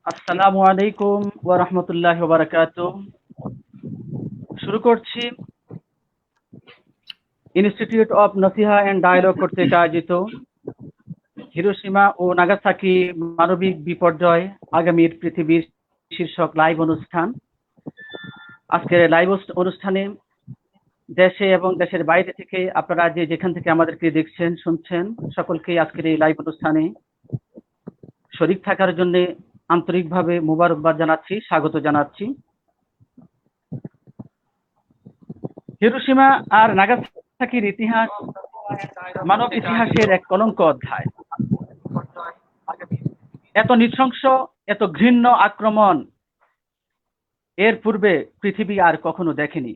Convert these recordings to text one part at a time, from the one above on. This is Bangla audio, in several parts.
আসসালামু আলাইকুম ওয়া রাহমাতুল্লাহি ওয়া বারাকাতুহু। শুরু করছি ইনস্টিটিউট অফ নসিহা এন্ড ডায়ালগ কর্তৃক আয়োজিত হিরোশিমা ও নাগাসাকি মানবিক বিপর্যয় আগামীর পৃথিবীর শীর্ষক লাইভ অনুষ্ঠান। আজকের লাইভ অনুষ্ঠানে দেশে এবং দেশের বাইরে থেকে আপনারা যেখান থেকে আমাদেরকে দেখছেন শুনছেন সকলকে আজকের এই লাইভ অনুষ্ঠানে শরীক থাকার জন্য আন্তরিকভাবে মোবারকবাদ জানাচ্ছি, স্বাগত জানাচ্ছি। হিরোশিমা আর নাগাসাকির ইতিহাস মানব ইতিহাসের এক কলঙ্ক অধ্যায়। এত নৃশংস, এত ঘৃণ্য আক্রমণ এর পূর্বে পৃথিবী আর কখনো দেখেনি।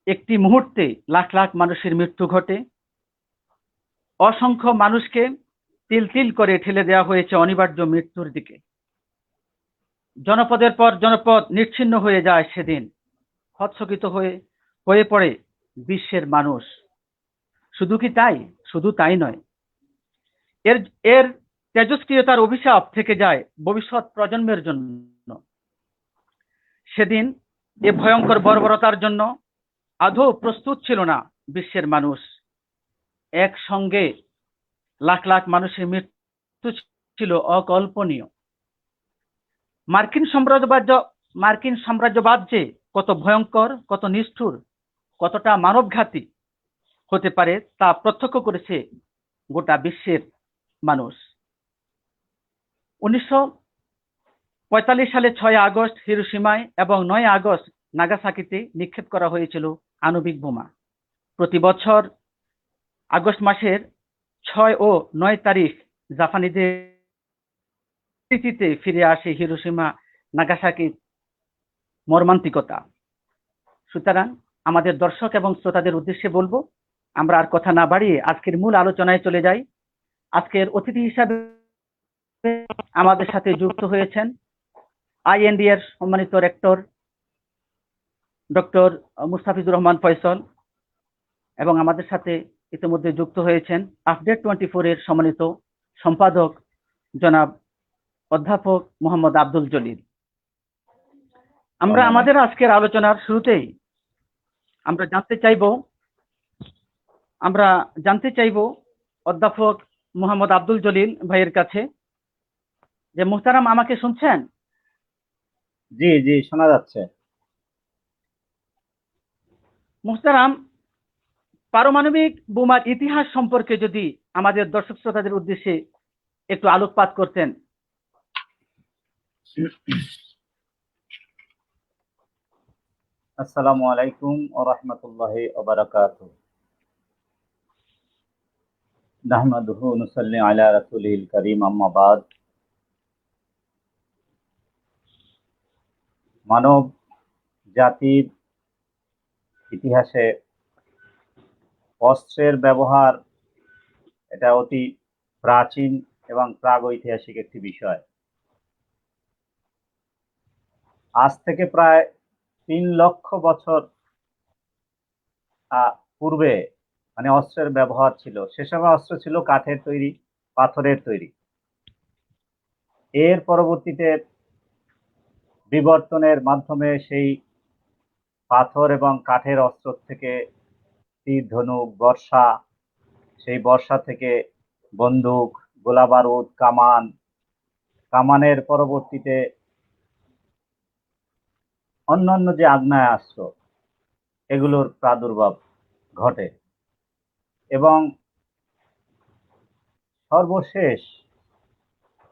একটি মুহূর্তে লাখ লাখ মানুষের মৃত্যু ঘটে, অসংখ্য মানুষকে তিল তিল করে ঠেলে দেওয়া হয়েছে অনিবার্য মৃত্যুর দিকে। জনপদের পর জনপদ নিচ্ছিন্ন হয়ে যায় সেদিন, হতচকিত হয়ে পড়ে বিশ্বের মানুষ। শুধু কি তাই? শুধু তাই নয়, এর এর তেজস্ক্রিয়তার অভিশাপ থেকে যায় ভবিষ্যৎ প্রজন্মের জন্য। সেদিন এ ভয়ঙ্কর বর্বরতার জন্য আদৌ প্রস্তুত ছিল না বিশ্বের মানুষ। একসঙ্গে লাখ লাখ মানুষের মৃত্যু ছিল অকল্পনীয়। মার্কিন সাম্রাজ্যবাদ যে কত ভয়ঙ্কর, কত নিষ্ঠুর, কতটা মানবঘাতী হতে পারে তা প্রত্যক্ষ করেছে গোটা বিশ্বের মানুষ। 1945 সালে 6 আগস্ট হিরোশিমায় এবং 9 আগস্ট নাগাসাকিতে নিক্ষেপ করা হয়েছিল আণবিক বোমা। প্রতি বছর আগস্ট মাসের 6 ও 9 তারিখ জাপানিদের স্মৃতিতে ফিরে আসে হিরোশিমা নাগাসাকির মর্মান্তিকতা। সুতরাং আমাদের দর্শক এবং শ্রোতাদের উদ্দেশ্যে বলবো, আমরা আর কথা না বাড়িয়ে আজকের মূল আলোচনায় চলে যাই। আজকের অতিথি হিসাবে আমাদের সাথে যুক্ত হয়েছেন আইএনডি এর সম্মানিত রেক্টর ডক্টর মুস্তাফিজুর রহমান ফয়সল, এবং আমাদের সাথে ইতিমধ্যে যুক্ত হয়েছেন আপডেট 24 এর সম্মানিত সম্পাদক জনাব অধ্যাপক মোহাম্মদ আব্দুল জলিল। আমরা আমাদের আজকের আলোচনার শুরুতেই আমরা জানতে চাইব অধ্যাপক মোহাম্মদ আব্দুল জলিল ভাইয়ের কাছে যে, মুহতারাম আমাকে শুনছেন? জি জি, শোনা যাচ্ছে। মুহতারাম, পারমাণবিক বোমার ইতিহাস সম্পর্কে যদি আমাদের দর্শক শ্রোতাদের উদ্দেশ্যে একটু আলোকপাত করতেন। আসসালামু আলাইকুম ওয়া রাহমাতুল্লাহি ওয়া বারাকাতুহু। নাহমাদুহু ওয়া নুসাল্লি আলা রাসূলিল কারীম, আম্মা বাদ। মানব জাতির ইতিহাসে অস্ত্রের ব্যবহার এটা অতি প্রাচীন এবং প্রাগৈতিহাসিক একটি বিষয়। আজ থেকে প্রায় 3 লক্ষ বছর পূর্বে মানে অস্ত্রের ব্যবহার ছিল। সে সময় অস্ত্র ছিল কাঠের তৈরি, পাথরের তৈরি। এর পরবর্তীতে বিবর্তনের মাধ্যমে সেই পাথর এবং কাঠের অস্ত্র থেকে তীর, ধনুক, বর্শা, সেই বর্শা থেকে বন্দুক, গোলা বারুদ, কামানের পরবর্তীতে অন্যান্য যে আগ্নেয়াস্ত্র, এগুলোর প্রাদুর্ভাব ঘটে এবং সর্বশেষ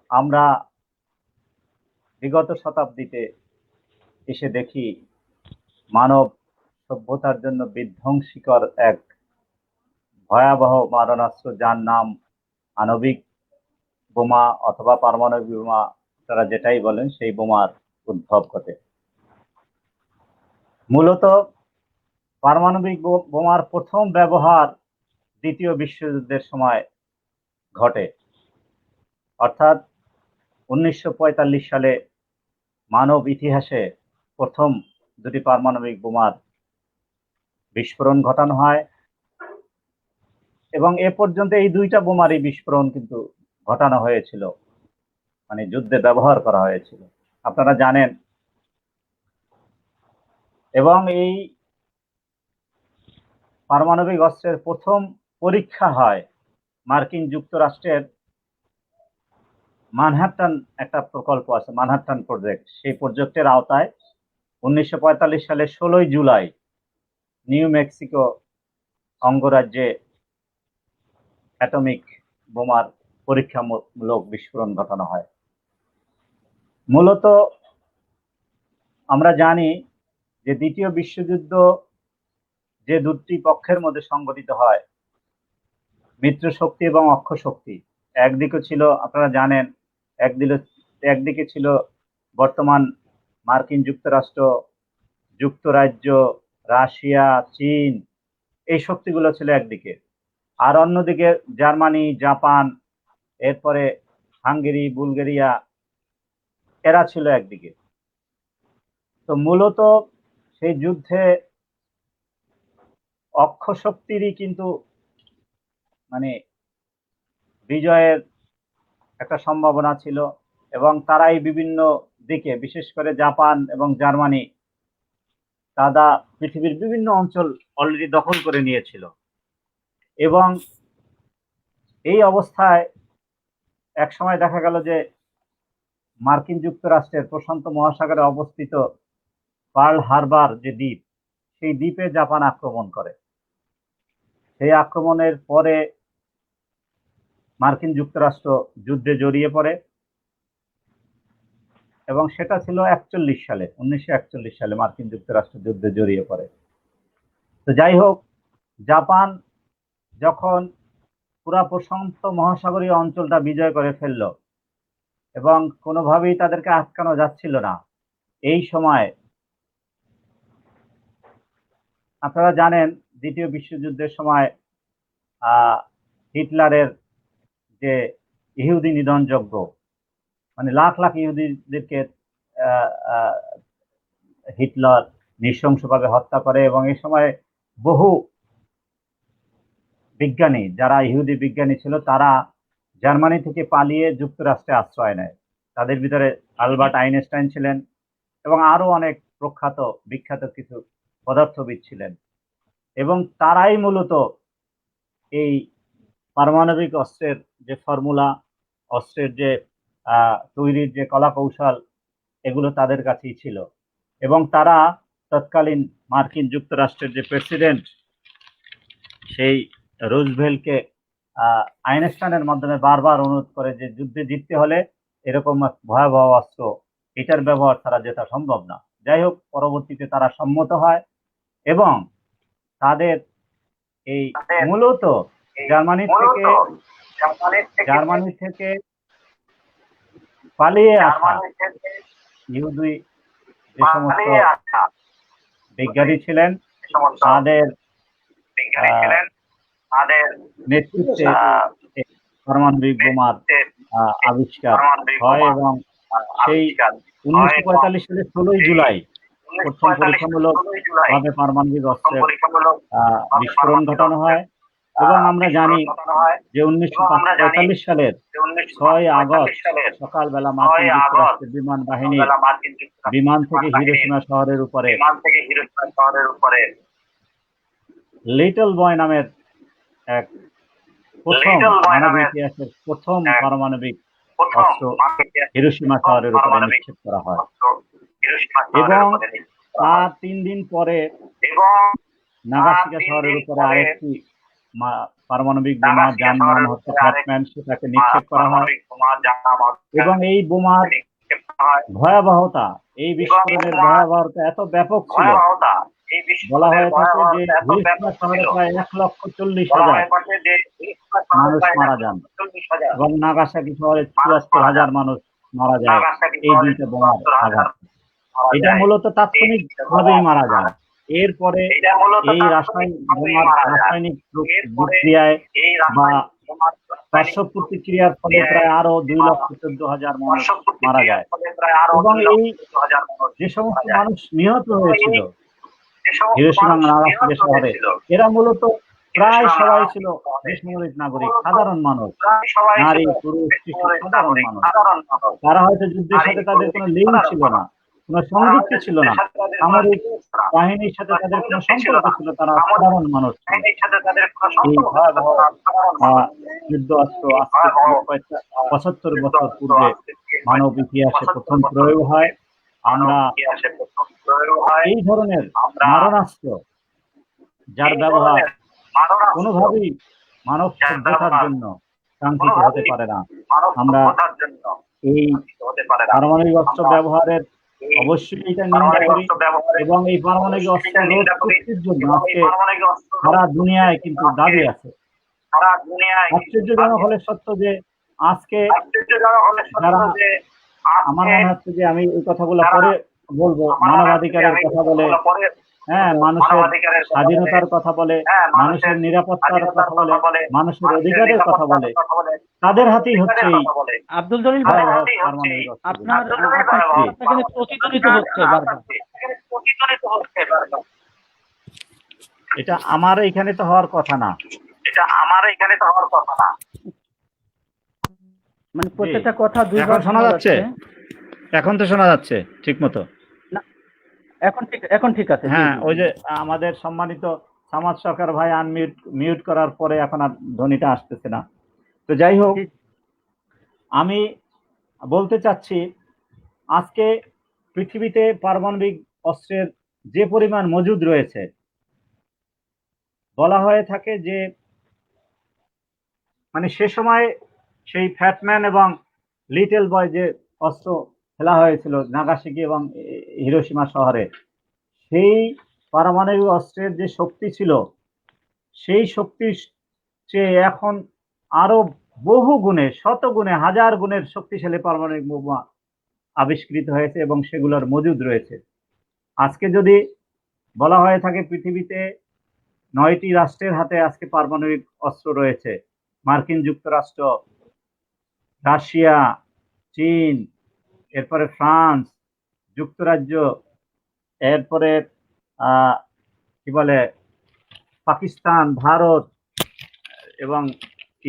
আমরা বিগত শতাব্দীতে এসে দেখি মানব সভ্যতার জন্য বিধ্বংসীকর এক ভয়াবহ মারণাস্ত্র, যার নাম আণবিক বোমা অথবা পারমাণবিক বোমা, তারা যেটাই বলেন, সেই বোমার উদ্ভব ঘটে। মূলত পারমাণবিক বোমার প্রথম ব্যবহার দ্বিতীয় বিশ্বযুদ্ধের সময় ঘটে, অর্থাৎ 1945 সালে মানব ইতিহাসে প্রথম দুটি পারমাণবিক বোমার বিস্ফোরণ ঘটানো হয় এবং এ পর্যন্ত এই দুইটা বোমারই বিস্ফোরণ কিন্তু ঘটানো হয়েছিল। মানে যুদ্ধে ব্যবহার করা হয়েছিল, আপনারা জানেন। এবং এই পারমাণবিক অস্ত্রের প্রথম পরীক্ষা হয় মার্কিন যুক্তরাষ্ট্রের ম্যানহাটন একটা প্রকল্প আছে, ম্যানহাটন প্রজেক্ট। সেই প্রজেক্টের আওতায় 1945 সালের 16 জুলাই নিউ মেক্সিকো অঙ্গরাজ্যে অ্যাটমিক বোমার পরীক্ষামূলক বিস্ফোরণ ঘটানো হয়। মূলত আমরা জানি যে দ্বিতীয় বিশ্বযুদ্ধ যে দুটি পক্ষের মধ্যে সংঘটিত হয়, মিত্র শক্তি এবং অক্ষ শক্তি, একদিকে ছিল, আপনারা জানেন, একদিকে ছিল বর্তমান মার্কিন যুক্তরাষ্ট্র, যুক্তরাজ্য, রাশিয়া, চীন, এই শক্তিগুলো ছিল একদিকে, আর অন্যদিকে জার্মানি, জাপান, এরপরে হাঙ্গেরি, বুলগেরিয়া, এরা ছিল একদিকে। তো মূলত সেই যুদ্ধে অক্ষ শক্তিরই কিন্তু মানে বিজয়ের একটা সম্ভাবনা ছিল, এবং তারাই বিভিন্ন দিকে, বিশেষ করে জাপান এবং জার্মানি, তারা পৃথিবীর বিভিন্ন অঞ্চল অলরেডি দখল করে নিয়েছিল। এবং এই অবস্থায় এক সময় দেখা গেল যে মার্কিন যুক্তরাষ্ট্রের প্রশান্ত মহাসাগরে অবস্থিত পার্ল হারবার যে দ্বীপ, সেই দ্বীপে জাপান আক্রমণ করে। সেই আক্রমণের পরে মার্কিন যুক্তরাষ্ট্র যুদ্ধে জড়িয়ে পড়ে, এবং সেটা ছিল 1941 সালে মার্কিন যুক্তরাষ্ট্র যুদ্ধে জড়িয়ে পড়ে। তো যাই হোক, জাপান যখন পুরা প্রশান্ত মহাসাগরীয় অঞ্চলটা বিজয় করে ফেলল এবং কোনোভাবেই তাদেরকে আটকানো যাচ্ছিল না, এই সময় আপনারা জানেন দ্বিতীয় বিশ্বযুদ্ধের সময় হিটলারের যে ইহুদি নিধনযজ্ঞ, মানে লাখ লাখ ইহুদিদেরকে হিটলার নৃশংসভাবে হত্যা করে, এবং এই সময় বহু বিজ্ঞানী, যারা ইহুদি বিজ্ঞানী ছিল, তারা জার্মানি থেকে পালিয়ে যুক্তরাষ্ট্রে আশ্রয় নেয়। তাদের ভিতরে আলবার্ট আইনস্টাইন ছিলেন এবং আরো অনেক প্রখ্যাত বিখ্যাত কিছু পদার্থবিদ ছিলেন, এবং তারাই মূলত এই পারমাণবিক অস্ত্রের যে ফর্মুলা, অস্ত্রের যে তৈরির যে কলা কৌশল, এগুলো তাদের কাছেই ছিল। এবং তারা তৎকালীন মার্কিন যুক্তরাষ্ট্রের যে প্রেসিডেন্ট, সেই রুজভেল্টকে আইনস্টাইনের মাধ্যমে বারবার অনুরোধ করে যে যুদ্ধে জিততে হলে এরকম ভয়াবহ অস্ত্র, এটার ব্যবহার ছাড়া যেটা সম্ভব না। যাই হোক, পরবর্তীতে তারা সম্মত হয়, এবং তাদের এই মূলত জার্মানি থেকে পালিয়ে আসা ইহুদি যে সমস্ত বিজ্ঞানী ছিলেন, তাদের নেতৃত্বে পারমাণবিক বোমার আবিষ্কার হয়, এবং সেই 1945 সালের 16 জুলাই প্রথম পরীক্ষামূলক ভাবে পারমাণবিক অস্ত্রের বিস্ফোরণ ঘটানো হয়। এবং আমরা জানি যে 1945 সালের 6 আগস্ট সকালবেলা মার্কিন যুক্তরাষ্ট্রের বিমান বাহিনী বিমান থেকে হিরোশিমা শহরের উপরে লিটল বয় নামের এক প্রথম মানব ইতিহাসের প্রথম পারমাণবিক অস্ত্র হিরোশিমা শহরের উপরে নিক্ষেপ করা হয়, এবং তার 3 দিন পরে নাগাসাকি শহরের উপরে আরেকটি পারমাণবিক বোমা, যার নাম হচ্ছে ফ্যাটম্যান, সেটাকে নিক্ষেপ করা হয়। এবং এই বোমার ভয়াবহতা, এই বিস্ফোরণের ভয়াবহতা এত ব্যাপক ছিল, বলা হয়ে থাকে যে হিরোশিমা শহরে প্রায় 1,40,000 মানুষ মারা যান, এবং নাগাসাকি শহরে 74,000 মানুষ মারা যায় এই দুইটা বোমার আঘাত। এটা মূলত তাৎক্ষণিক ভাবেই মারা যায়। এরপরে এই রাসায়নিক প্রক্রিয়ায় বা পার্শ্ব প্রতিক্রিয়ার ফলে প্রায় আরো 2,14,000 মানুষ মারা যায়, এবং এই যে সমস্ত মানুষ নিহত হয়েছিল হিরোশিমা নাগাসাকি শহরে, এরা মূলত প্রায় সবাই ছিল বেসামরিক নাগরিক, সাধারণ মানুষ, নারী, পুরুষ, শিশু, সাধারণ মানুষ। তারা হয়তো যুদ্ধের সাথে তাদের কোনো লিঙ্ক ছিল না, কোনো সংযুক্তি ছিল না, সামরিক বাহিনীর সাথে তাদের কোনো সম্পর্ক ছিল, তারা সাধারণ মানুষ। এই ভয়াবহ যুদ্ধ অস্ত্র আজকে 75 বছর পূর্বে মানব ইতিহাসে প্রথম প্রয়োগ হয়। আমরা এই ধরনের মারণাস্ত্র যার ব্যবহার কোনোভাবেই মানব সভ্যতার জন্য কাঙ্ক্ষিত হতে পারে না। আমরা এই পারমাণবিক অস্ত্র ব্যবহারের অবশ্যই এটা নিন্দা করি এবং এই পারমাণবিক অস্ত্র রোধ চুক্তির জন্য আজকে সারা দুনিয়ায় কিন্তু দাবি আছে। আশ্চর্যজনক হলে সত্য যে আজকে যারা, আমার মনে হচ্ছে যে আমি এই কথাগুলো পরে বলবো, মানবাধিকারের কথা বলে, হ্যাঁ, মানুষের স্বাধীনতার কথা বলে, মানুষের নিরাপত্তার কথা বলে, মানুষের অধিকারের কথা বলে, তাদের হাতেই হচ্ছে এই আব্দুল জলিল ভাই, আপনার প্রতিধ্বনিত হচ্ছে বারবার। এটা আমার এখানে তো হওয়ার কথা না, মানে প্রত্যেকটা কথা দুইবার এখন শোনা যাচ্ছে? এখন তো শোনা যাচ্ছে ঠিক মতো? এখন ঠিক আছে। হ্যাঁ, ওই যে আমাদের সম্মানিত সামাদ সরকার ভাই মিউট করার পরে এখন আর ধ্বনিটা আসতেছে না। তো যাই হোক, আমি বলতে চাচ্ছি আজকে পৃথিবীতে পারমাণবিক অস্ত্রের যে পরিমাণ মজুদ রয়েছে, বলা হয়ে থাকে যে মানে সে সময় সেই ফ্যাটম্যান এবং লিটল বয় যে অস্ত্র ফেলা হয়েছিল নাগাসাকি এবং হিরোশিমা শহরে, সেই পারমাণবিক অস্ত্রের যে শক্তি ছিল, সেই শক্তির চেয়ে এখন আরো বহু গুণে, শত গুণে, হাজার গুণের শক্তিশালী পারমাণবিক বোমা আবিষ্কৃত হয়েছে এবং সেগুলোর মজুদ রয়েছে। আজকে যদি বলা হয়ে থাকে পৃথিবীতে 9টি রাষ্ট্রের হাতে আজকে পারমাণবিক অস্ত্র রয়েছে, মার্কিন যুক্তরাষ্ট্র, রাশিয়া, চীন, এরপরে ফ্রান্স, যুক্তরাজ্য, এরপরে কি বলে পাকিস্তান, ভারত এবং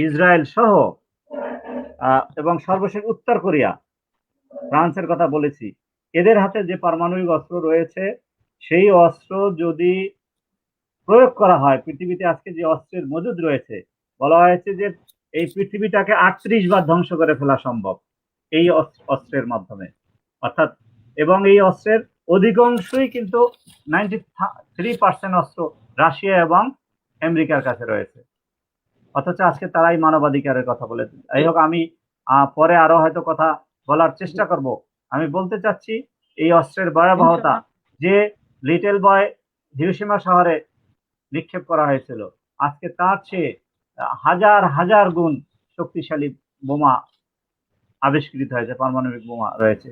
ইসরায়েল সহ, এবং সর্বশেষ উত্তর কোরিয়া, ফ্রান্সের কথা বলেছি। এদের হাতে যে পারমাণবিক অস্ত্র রয়েছে, সেই অস্ত্র যদি প্রয়োগ করা হয়, পৃথিবীতে আজকে যে অস্ত্রের মজুদ রয়েছে, বলা হয়েছে যে এই পৃথিবীটাকে 38 বার ধ্বংস করে ফেলা সম্ভব এই অস্ত্রের মাধ্যমে। অর্থাৎ, এবং এই অস্ত্রের অধিকাংশই কিন্তু 93% অস্ত্র রাশিয়া এবং আমেরিকার কাছে রয়েছে, অথচ আজকে তারাই মানবাধিকারের কথা বলে। যাই হোক, আমি পরে আরো হয়তো কথা বলার চেষ্টা করব। আমি বলতে চাচ্ছি এই অস্ত্রের ভয়াবহতা, যে লিটল বয় হিরোশিমা শহরে নিক্ষেপ করা হয়েছিল, আজকে তার চেয়ে হাজার হাজার গুণ শক্তিশালী বোমা আবিষ্কৃত হয়েছে, পারমাণবিক বোমা রয়েছে।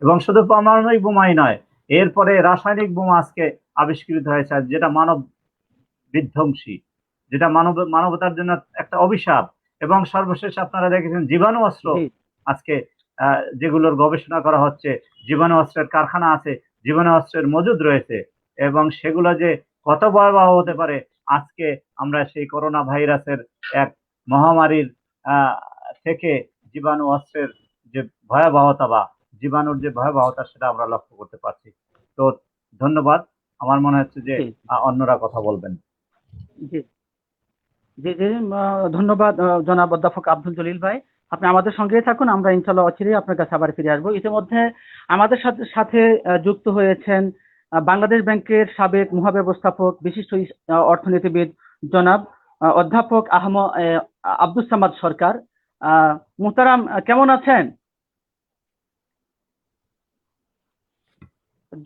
এবং শুধু পারমাণবিক বোমাই নয়, এরপরে রাসায়নিক বোমা আজকে আবিষ্কৃত হয়েছে, যেটা মানব বিধ্বংসী, যেটা মানবতার জন্য একটা অভিশাপ। এবং সর্বশেষ আপনারা দেখেছেন জীবাণু অস্ত্র, আজকে যেগুলোর গবেষণা করা হচ্ছে, জীবাণু অস্ত্রের কারখানা আছে, জীবাণু অস্ত্রের মজুদ রয়েছে, এবং সেগুলো যে কত ভয়াবহ হতে পারে, আজকে আমরা সেই করোনা ভাইরাসের এক মহামারীর থেকে জীবাণু অস্ত্রের যে ভয়াবহতা বা জীবাণুর যে ভয়াবহতা, সেটা আমরা লক্ষ্য করতে পারছি। তো ধন্যবাদ। আমার মনে হচ্ছে যে অন্যরা কথা বলবেন। জি জি জি, ধন্যবাদ জনাব অধ্যাপক আব্দুল জলিল ভাই। আপনি আমাদের সঙ্গেই থাকুন, আমরা ইনশাল্লাহ অচিরেই আপনার কাছে আবার ফিরে আসবো। ইতিমধ্যে আমাদের সাথে যুক্ত হয়েছেন বাংলাদেশ ব্যাংকের সাবেক মহাব্যবস্থাপক, বিশিষ্ট অর্থনীতিবিদ জনাব অধ্যাপক আব্দুস সামাদ সরকার। মুহতারাম, কেমন আছেন?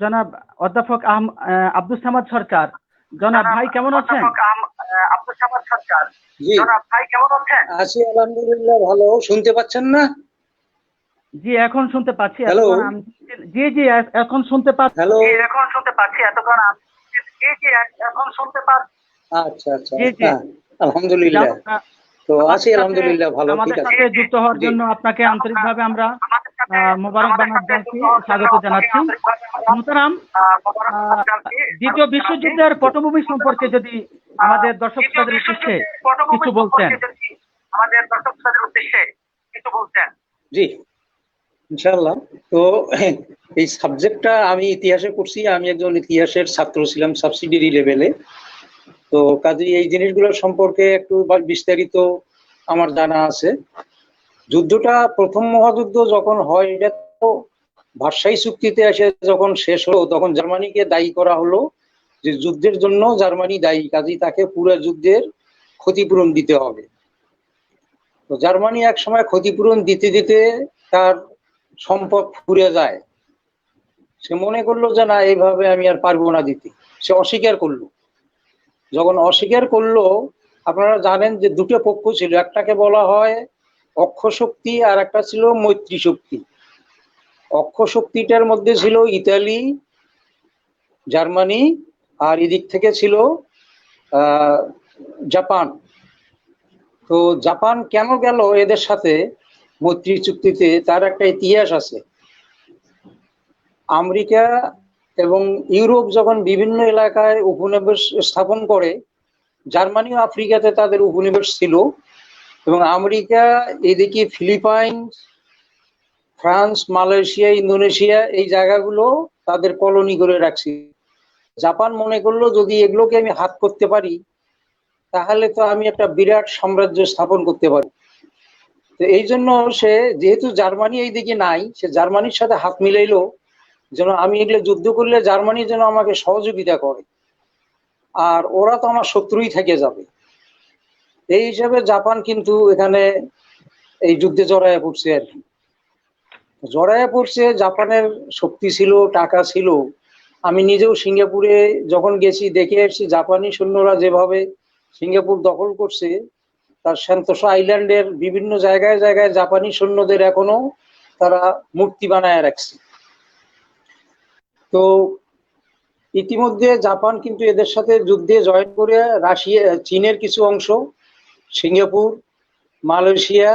জনাব অধ্যাপক আব্দুস সামাদ সরকার, জনাব ভাই কেমন আছেন? আব্দুস সামাদ সরকার, জনাব ভাই কেমন আছেন? আছি আলহামদুলিল্লাহ, ভালো। শুনতে পাচ্ছেন না? জি, এখন শুনতে পাচ্ছি। হ্যালো, জি জি, এখন শুনতে পাচ্ছি। হ্যালো, এখন শুনতে পাচ্ছি। এতক্ষণ জি জি, এখন শুনতে পাচ্ছি। আচ্ছা আচ্ছা, আলহামদুলিল্লাহ। তো আছি আলহামদুলিল্লাহ, ভালো। আমাদের সাথে যুক্ত হওয়ার জন্য আপনাকে আন্তরিকভাবে আমরা মোবারকবাদ জানাচ্ছি, স্বাগত জানাচ্ছি। মুহতারাম, দ্বিতীয় বিশ্বযুদ্ধের পটভূমি সম্পর্কে যদি আমাদের দর্শক শ্রোতাদের উদ্দেশ্যে কিছু বলতেন। জি, ইনশাআল্লাহ। তো এই সাবজেক্টটা আমি ইতিহাসে পড়ছি, আমি একজন ইতিহাসের ছাত্র ছিলাম সাবসিডিয়ারি লেভেলে। তো কাজেই এই জিনিসগুলো সম্পর্কে একটু বিস্তারিত আমার জানা আছে। যুদ্ধটা প্রথম মহাযুদ্ধ যখন হয়, এটা তো ভার্সাই চুক্তিতে এসে যখন শেষ হলো, তখন জার্মানিকে দায়ী করা হলো যে যুদ্ধের জন্য জার্মানি দায়ী, কাজেই তাকে পুরো যুদ্ধের ক্ষতিপূরণ দিতে হবে। তো জার্মানি এক সময় ক্ষতিপূরণ দিতে দিতে তার সম্পদ ফুরে যায়। সে মনে করলো যে না, এইভাবে আমি আর পারবো না দিতে। সে অস্বীকার করলো। যখন অস্বীকার করলো, আপনারা জানেন যে দুটো পক্ষ ছিল, একটাকে বলা হয় অক্ষ শক্তি আর একটা ছিল মৈত্রী শক্তি। অক্ষ শক্তিটার মধ্যে ছিল ইতালি, জার্মানি, আর এদিক থেকে ছিল জাপান। তো জাপান কেন গেল এদের সাথে মৈত্রী চুক্তিতে, তার একটা ইতিহাস আছে। আমেরিকা এবং ইউরোপ যখন বিভিন্ন এলাকায় উপনিবেশ স্থাপন করে, জার্মানি ও আফ্রিকাতে তাদের উপনিবেশ ছিল, এবং আমেরিকা এদিকে ফিলিপাইন, ফ্রান্স, মালয়েশিয়া, ইন্দোনেশিয়া এই জায়গাগুলো তাদের কলোনি করে রাখছে। জাপান মনে করলো যদি এগুলোকে আমি হাত করতে পারি, তাহলে তো আমি একটা বিরাট সাম্রাজ্য স্থাপন করতে পারি। তো এই জন্য সে, যেহেতু জার্মানি এইদিকে নাই, সে জার্মানির সাথে হাত মিলাইলো যেন আমি এগুলো যুদ্ধ করলে জার্মানি যেন আমাকে সহযোগিতা করে, আর ওরা তো আমার শত্রুই থেকে যাবে। এই হিসাবে জাপান কিন্তু এখানে এই যুদ্ধে জড়াইয়া পড়ছে আর কি। জড়াইয়া পড়ছে, জাপানের শক্তি ছিল, টাকা ছিল। আমি নিজেও সিঙ্গাপুরে যখন গেছি দেখে এসেছি, জাপানি সৈন্যরা যেভাবে সিঙ্গাপুর দখল করছে, তার সেন্তোসা আইল্যান্ডের বিভিন্ন জায়গায় জায়গায় জাপানি সৈন্যদের এখনো তারা মূর্তি বানায় রাখছে। তো ইতিমধ্যে জাপান কিন্তু এদের সাথে যুদ্ধে জয়েন করে রাশিয়া, চীনের কিছু অংশ, সিঙ্গাপুর, মালয়েশিয়া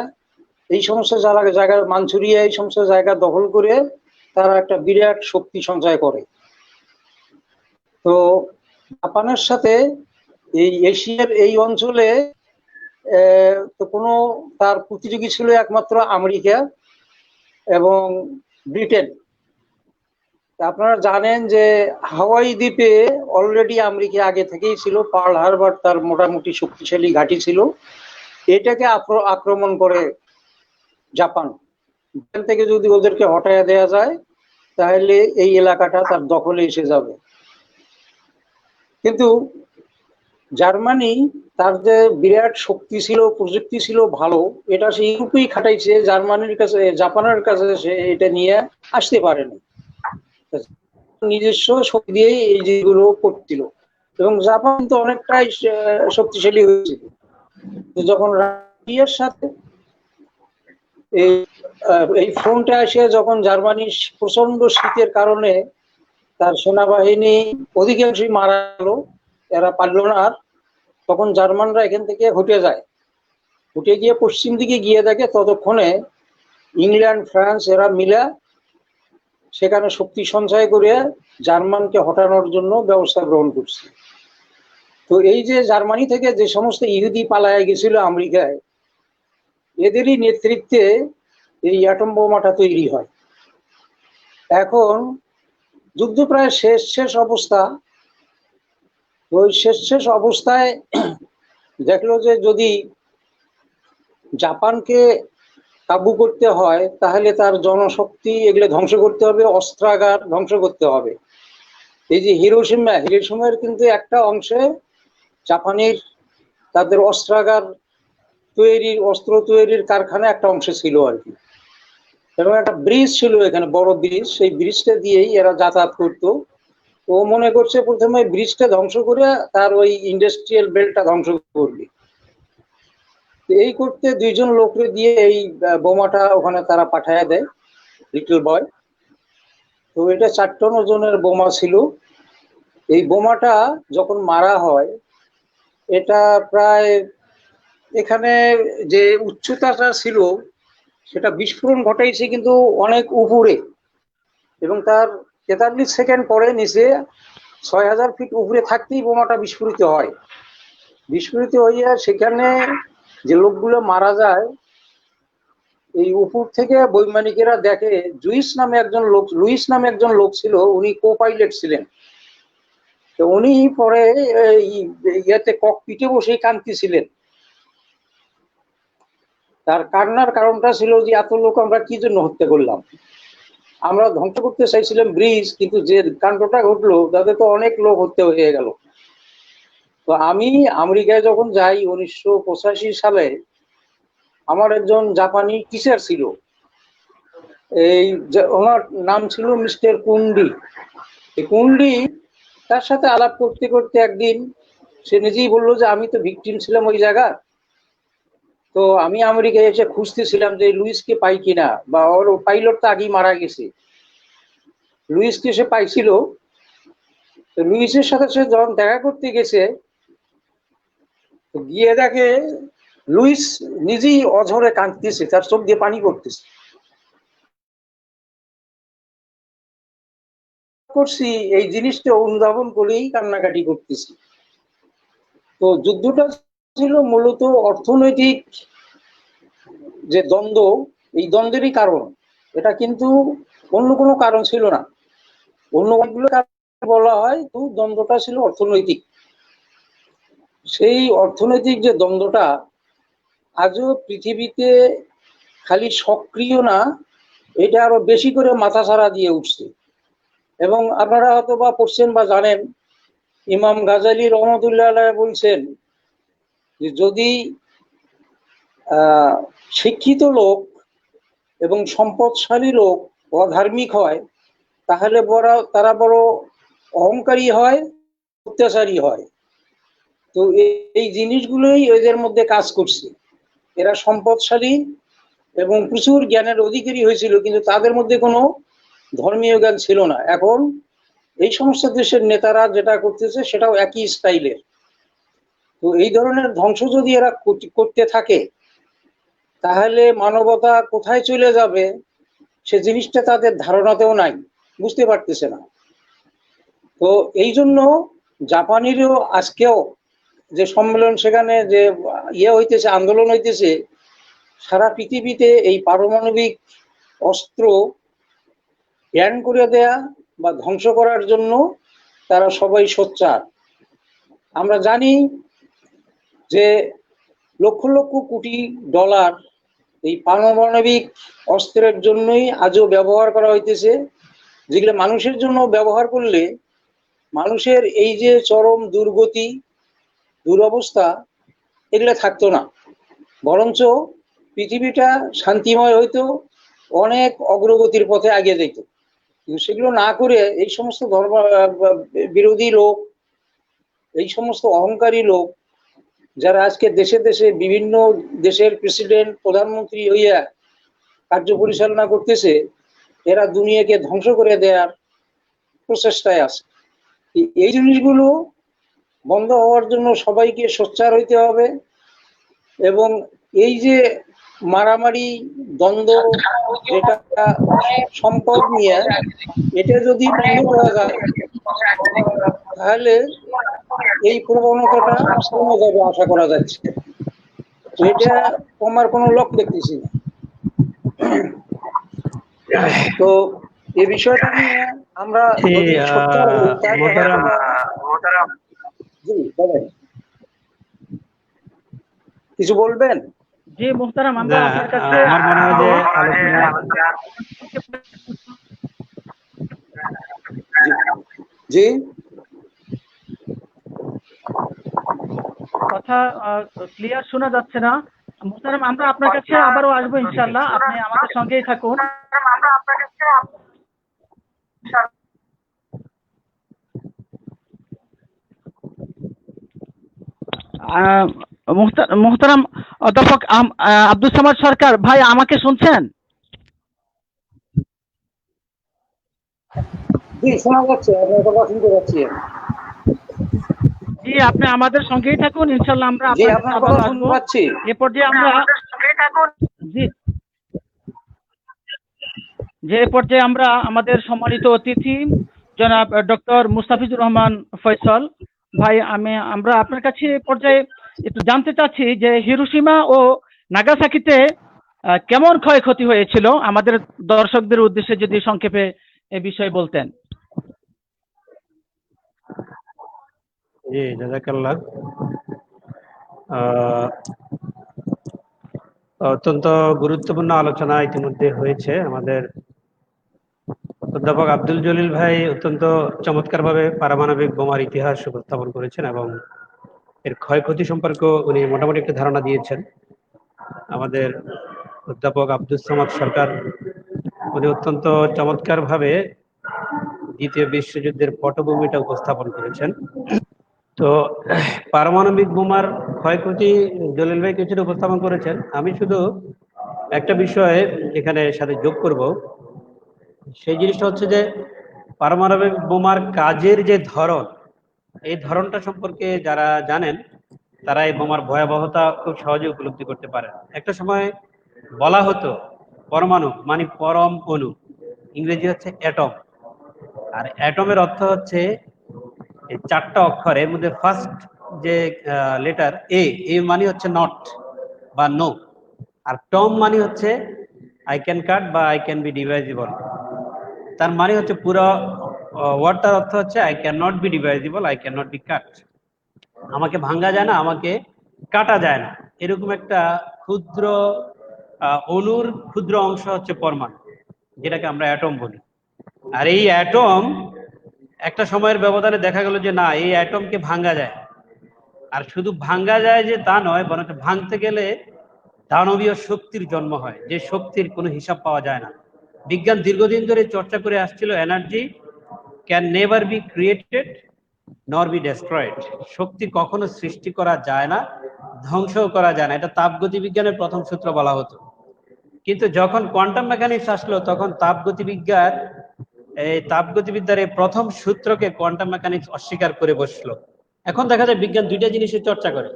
এই সমস্ত জায়গা, মাঞ্চুরিয়া এই সমস্ত জায়গা দখল করে তারা একটা বিরাট শক্তি সঞ্চয় করে। তো জাপানের সাথে এই এশিয়ার এই অঞ্চলে তো কোনো তার প্রতিযোগী ছিল একমাত্র আমেরিকা এবং ব্রিটেন। আপনারা জানেন যে হাওয়াই দ্বীপে অলরেডি আমেরিকা আগে থেকেই ছিল, পার্ল হারবার তার মোটামুটি শক্তিশালী ঘাঁটি ছিল। এটাকে আক্রমণ করে জাপান। এখান থেকে যদি ওদেরকে হটাইয়া দেওয়া যায়, তাহলে এই এলাকাটা তার দখলে এসে যাবে। কিন্তু জার্মানি তার যে বিরাট শক্তি ছিল, প্রযুক্তি ছিল ভালো, এটা সে ইউরোপেই খাটাইছে, জার্মানির কাছে, জাপানের কাছে সে এটা নিয়ে আসতে পারেনি। নিজস্ব শক্তি দিয়েই এই যেগুলো করছিল, এবং জাপান তো অনেকটাই শক্তিশালী হয়েছিল। যখন রাশিয়ার সাথে এই ফ্রন্টে আসে, যখন জার্মানি প্রচন্ড শীতের কারণে তার সেনাবাহিনী অধিকাংশই মারা গেল, এরা পারল না আর, তখন জার্মানরা এখান থেকে হটে যায়। হটে গিয়ে পশ্চিম দিকে গিয়ে দেখে, ততক্ষণে ইংল্যান্ড, ফ্রান্স এরা মিলা সেখানে শক্তি সঞ্চয় করে জার্মানকে হটানোর জন্য ব্যবস্থা গ্রহণ করছে। তো এই যে জার্মানি থেকে যে সমস্ত ইহুদি পালায় গেছিল আমেরিকায়, এদেরই নেতৃত্বে এই অ্যাটম বোমাটা তৈরি হয়। এখন যুদ্ধ প্রায় শেষ অবস্থা। ওই শেষ অবস্থায় দেখলো যে যদি জাপানকে কাবু করতে হয়, তাহলে তার জনশক্তি এগুলো ধ্বংস করতে হবে, অস্ত্রাগার ধ্বংস করতে হবে। এই যে হিরোশিমার কিন্তু একটা অংশে জাপানের তাদের অস্ত্রাগার তৈরির, অস্ত্র তৈরির কারখানা একটা অংশে ছিল আর কি, এবং একটা ব্রিজ ছিল এখানে, বড় ব্রিজ। সেই ব্রিজটা দিয়েই এরা যাতায়াত করতো। ও মনে করছে প্রথমে ব্রিজটা ধ্বংস করে তার ওই ইন্ডাস্ট্রিয়াল বেল্টটা ধ্বংস করবে। এই করতে দুইজন লোকরে দিয়ে এই বোমাটা ওখানে তারা পাঠায় দেয়, লিটল বয়। তো এটা 4 টন ওজনের বোমা ছিল। এই বোমাটা যখন মারা হয়, এটা প্রায় এখানে যে উচ্চতাটা ছিল সেটা বিস্ফোরণ ঘটাইছে কিন্তু অনেক উপরে, এবং তার 43 সেকেন্ড পরে নিচে 6000 ফিট উপরে থাকতেই বোমাটা বিস্ফোরিত হয়। বিস্ফোরিত হইয়া সেখানে যে লোকগুলো মারা যায়, এই উপর থেকে বৈমানিকেরা দেখে লুইস নামে একজন লোক ছিল, উনি কো পাইলট ছিলেন। তো উনি পরে ইয়াতে ককপিটে বসে কাঁদতেছিলেন। তার কান্নার কারণটা ছিল যে এত লোক আমরা কি জন্য হত্যা করলাম, আমরা ধ্বংস করতে চাইছিলাম ব্রিজ, কিন্তু যে কাণ্ডটা ঘটলো তাতে তো অনেক লোক হত্যা হয়ে গেল। তো আমি আমেরিকায় যখন যাই 1985 সালে, আমার একজন জাপানি টিচার ছিল, ওনার নাম ছিল মিস্টার কুন্ডি। এই কুন্ডি তার সাথে আলাপ করতে করতে একদিন সে নিজেই বললো যে আমি তো ভিকটিম ছিলাম ওই জায়গা, তো আমি আমেরিকায় এসে খুঁজতেছিলাম যে লুইসকে পাই কিনা, বা ওর পাইলট তো আগেই মারা গেছে। লুইসকে সে পাইছিল। তো লুইসের সাথে সে যখন দেখা করতে গেছে, গিয়ে দেখে লুইস নিজেই অঝরে কাঁদতেছে, তার চোখ দিয়ে পানি পড়তেছে। করছি এই জিনিসটা অনুধাবন করেই কান্নাকাটি করতেছি। তো যুদ্ধটা ছিল মূলত অর্থনৈতিক যে দ্বন্দ্ব, এই দ্বন্দ্বেরই কারণ। এটা কিন্তু অন্য কোনো কারণ ছিল না। অন্য অনেকগুলো কারণ বলা হয়, তো দ্বন্দ্বটা ছিল অর্থনৈতিক। সেই অর্থনৈতিক যে দ্বন্দ্বটা আজও পৃথিবীতে খালি সক্রিয় না, এটা আরো বেশি করে মাথাছাড়া দিয়ে উঠছে। এবং আপনারা হয়তো বা পড়ছেন বা জানেন, ইমাম গাজালি রহমতুল্লাহ আলাইহ বলছেন যে যদি শিক্ষিত লোক এবং সম্পদশালী লোক অধার্মিক হয়, তাহলে তারা বড় অহংকারী হয়, অত্যাচারী হয়। তো এই জিনিসগুলোই এদের মধ্যে কাজ করছে। এরা সম্পদশালী এবং প্রচুর জ্ঞানের অধিকারী হয়েছিল, কিন্তু তাদের মধ্যে কোনো ধর্মীয় জ্ঞান ছিল না। এখন এই সমস্ত দেশের নেতারা যেটা করতেছে সেটাও একই স্টাইলের। তো এই ধরনের ধ্বংস যদি এরা করতে থাকে, তাহলে মানবতা কোথায় চলে যাবে সে জিনিসটা তাদের ধারণাতেও নাই, বুঝতে পারতেছে না। তো এই জন্য জাপানিরও আজকেও যে সম্মেলন, সেখানে যে হইতেছে, আন্দোলন হইতেছে, সারা পৃথিবীতে এই পারমাণবিক অস্ত্র ব্যান করে দেয়া বা ধ্বংস করার জন্য তারা সবাই সোচ্চার। আমরা জানি যে লক্ষ লক্ষ কোটি ডলার এই পারমাণবিক অস্ত্রের জন্যই আজও ব্যবহার করা হইতেছে, যেগুলো মানুষের জন্য ব্যবহার করলে মানুষের এই যে চরম দুর্গতি, দুরবস্থা, এগুলো থাকতো না, বরঞ্চ পৃথিবীটা শান্তিময় হইতো, অনেক অগ্রগতির পথে এগিয়ে যেত। কিন্তু সেগুলো না করে এই সমস্ত ধর্ম বিরোধী লোক, এই সমস্ত অহংকারী লোক, যারা আজকে দেশে দেশে বিভিন্ন দেশের প্রেসিডেন্ট, প্রধানমন্ত্রী হইয়া কার্য পরিচালনা করতেছে, এরা দুনিয়াকে ধ্বংস করে দেওয়ার প্রচেষ্টায় আছে। এই জিনিসগুলো বন্ধ হওয়ার জন্য সবাইকে সোচ্চার হইতে হবে। এবং এই যে মারামারি দ্বন্দ্ব, যেটা সম্পদ নিয়ে, এটা যদি বন্ধ করা যায় তাহলে এই প্রবণতাটা কমে যাবে আশা করা যাচ্ছে। এটা কমার কোনো লক্ষ্য দেখতেছি না। তো এই বিষয়টা নিয়ে আমরা যদি সোচ্চার হই, জি বলেন, কিছু বলবেন? জি মুহতারাম, আমরা আপনার কাছে আমার মনে হয় যে জি কথা ক্লিয়ার শোনা যাচ্ছে না মুহতারাম। আমরা আপনার কাছে আবারও আসবো ইনশাআল্লাহ, আপনি আমাদের সঙ্গেই থাকুন। মুহতারাম অধ্যাপক আব্দুল সামাদ সরকার ভাই, আমাকে শুনছেন? জি শোনা যাচ্ছে, আপনার কথা শুনতে পাচ্ছি। জি, আপনি আমাদের সঙ্গেই থাকুন, ইনশাআল্লাহ আমরা আপনার কথা শুনতে পাচ্ছি। এ পর্যায়ে আমরা আমাদের সম্মানিত অতিথি জনাব ডক্টর মুস্তাফিজুর রহমান ফয়সাল ভাই আমরা আপনার কাছে পর্যায়ে একটু জানতে চাচ্ছি যে হিরোশিমা ও নাগাসাকিতে কেমন ক্ষয়ক্ষতি হয়েছিল, আমাদের দর্শকদের উদ্দেশ্যে যদি সংক্ষেপে এ বিষয়ে বলতেন। জি, জাযাকাল্লাহ। আহ, অত্যন্ত গুরুত্বপূর্ণ আলোচনা ইতিমধ্যে হয়েছে। আমাদের অধ্যাপক আব্দুল জলিল ভাই অত্যন্ত চমৎকারভাবে পারমাণবিক বোমার ইতিহাস উপস্থাপন করেছেন এবং এর ক্ষয়ক্ষতি সম্পর্কে উনি মোটামুটি একটা ধারণা দিয়েছেন। আমাদের অধ্যাপক আব্দুস সামাদ সরকার উনি অত্যন্ত চমৎকারভাবে দ্বিতীয় বিশ্বযুদ্ধের পটভূমিটা উপস্থাপন করেছেন। তো পারমাণবিক বোমার ক্ষয়ক্ষতি জলিল ভাই কিছুটা উপস্থাপন করেছেন। আমি শুধু একটা বিষয়ে এখানে সাথে যোগ করব, সেই জিনিসটা হচ্ছে যে পারমাণবিক বোমার কাজের যে ধরন, এই ধরনটা সম্পর্কে যারা জানেন তারা এই বোমার ভয়াবহতা খুব সহজে উপলব্ধি করতে পারেন। একটা সময় বলা হতো পরমাণু মানে পরম অণু, ইংরেজি হচ্ছে অ্যাটম, আর অ্যাটমের অর্থ হচ্ছে এই চারটা অক্ষর, এর মধ্যে ফার্স্ট যে লেটার এ মানে হচ্ছে নট বা নো, আর টম মানে হচ্ছে আই ক্যান কাট বা আই ক্যান বি ডিভাইজিবল। তার মানে হচ্ছে পুরো ওয়ার্ডটার অর্থ হচ্ছে I can not be divisible, I can not be cut. আমাকে ভাঙ্গা যায় না, আমাকে কাটা যায় না, এরকম একটা ক্ষুদ্র অণুর ক্ষুদ্র অংশ হচ্ছে পরমাণু, যেটাকে আমরা অ্যাটম বলি। আর এই অ্যাটম একটা সময়ের ব্যবধানে দেখা গেল যে না, এই অ্যাটমকে ভাঙ্গা যায়। আর শুধু ভাঙ্গা যায় যে তা নয়, বরং ভাঙতে গেলে দানবীয় শক্তির জন্ম হয়, যে শক্তির কোনো হিসাব পাওয়া যায় না। বিজ্ঞান দীর্ঘদিন ধরে চর্চা করে আসছিল energy can never be created nor be destroyed. শক্তি কখনো সৃষ্টি করা যায় না, ধ্বংসও করা যায় না, এটা তাপগতিবিজ্ঞানের প্রথম সূত্র বলা হতো। কিন্তু যখন কোয়ান্টাম মেকানিক্স আসলো তখন তাপগতিবিদ্যার এই প্রথম সূত্রকে কোয়ান্টাম মেকানিক্স অস্বীকার করে বসলো। এখন দেখা যায় বিজ্ঞান দুইটা জিনিসের চর্চা করে,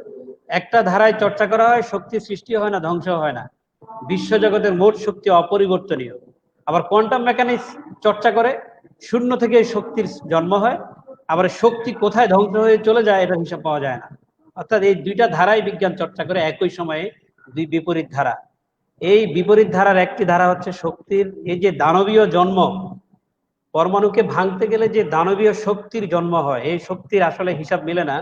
একটা ধারায় চর্চা করা হয় শক্তি সৃষ্টি হয় না, ধ্বংস হয় না, বিশ্বজগতের মোট শক্তি অপরিবর্তনীয়। আবার কোয়ান্টাম মেকানিক্স চর্চা করে শূন্য থেকে শক্তির জন্ম হয়, আবার শক্তি কোথায় ধ্বংস হয়ে চলে যায় এটা হিসাব পাওয়া যায় না। অর্থাৎ এই দুইটা ধারাই বিজ্ঞান চর্চা করে একই সময়ে, দুই বিপরীত ধারা। এই বিপরীত ধারার একটি ধারা হচ্ছে শক্তির এই যে দানবীয় জন্ম, পরমাণুকে ভাঙতে গেলে যে দানবীয় শক্তির জন্ম হয়, এই শক্তির আসলে হিসাব মিলে না।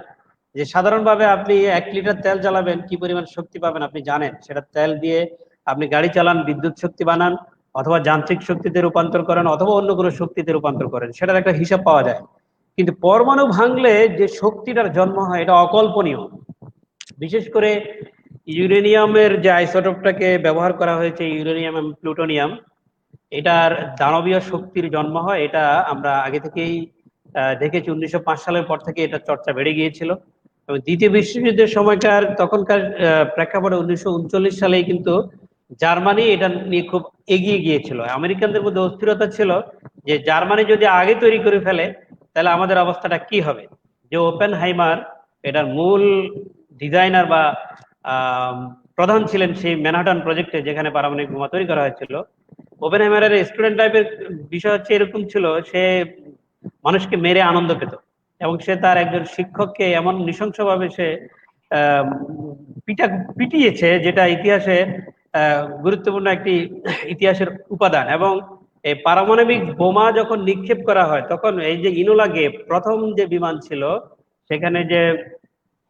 যে সাধারণভাবে আপনি 1 লিটার তেল জ্বালাবেন কি পরিমাণ শক্তি পাবেন আপনি জানেন, সেটা তেল দিয়ে আপনি গাড়ি চালান, বিদ্যুৎ শক্তি বানান, অথবা যান্ত্রিক শক্তিতে রূপান্তর করেন, অথবা অন্য কোনো শক্তিতে রূপান্তর করেন, সেটার একটা হিসাব পাওয়া যায়। কিন্তু পরমাণু ভাঙলে যে শক্তিটার জন্ম হয় এটা অকল্পনীয়। বিশেষ করে ইউরেনিয়ামের যে আইসোটোপটাকে ব্যবহার করা হয়েছে, ইউরেনিয়াম এবং প্লুটোনিয়াম, এটার দানবীয় শক্তির জন্ম হয়, এটা আমরা আগে থেকেই দেখেছি। 1905 সালের পর থেকে এটা চর্চা বেড়ে গিয়েছিল এবং দ্বিতীয় বিশ্বযুদ্ধের সময়কার তখনকার প্রেক্ষাপটে 1939 সালেই কিন্তু জার্মানি এটা নিয়ে খুব এগিয়ে গিয়েছিল। আমেরিকানদের মধ্যে অস্থিরতা ছিল যে জার্মানি যদি আগে তৈরি করে ফেলে তাহলে আমাদের অবস্থাটা কি হবে। যে ওপেনহাইমার এটার মূল ডিজাইনার বা প্রধান ছিলেন সেই ম্যানহাটন প্রজেক্টে, যেখানে পারমাণবিক বোমা তৈরি করা হয়েছিল। ওপেনহাইমারের স্টুডেন্ট টাইপের বিষয় হচ্ছে এরকম ছিল, সে মানুষকে মেরে আনন্দ পেত এবং সে তার একজন শিক্ষককে এমন নৃশংসভাবে সে পিটিয়েছে, যেটা ইতিহাসে গুরুত্বপূর্ণ একটি ইতিহাসের উপাদান। এবং এই পারমাণবিক বোমা যখন নিক্ষেপ করা হয় তখন এই যে ইনোলা গে প্রথম যে বিমান ছিল, সেখানে যে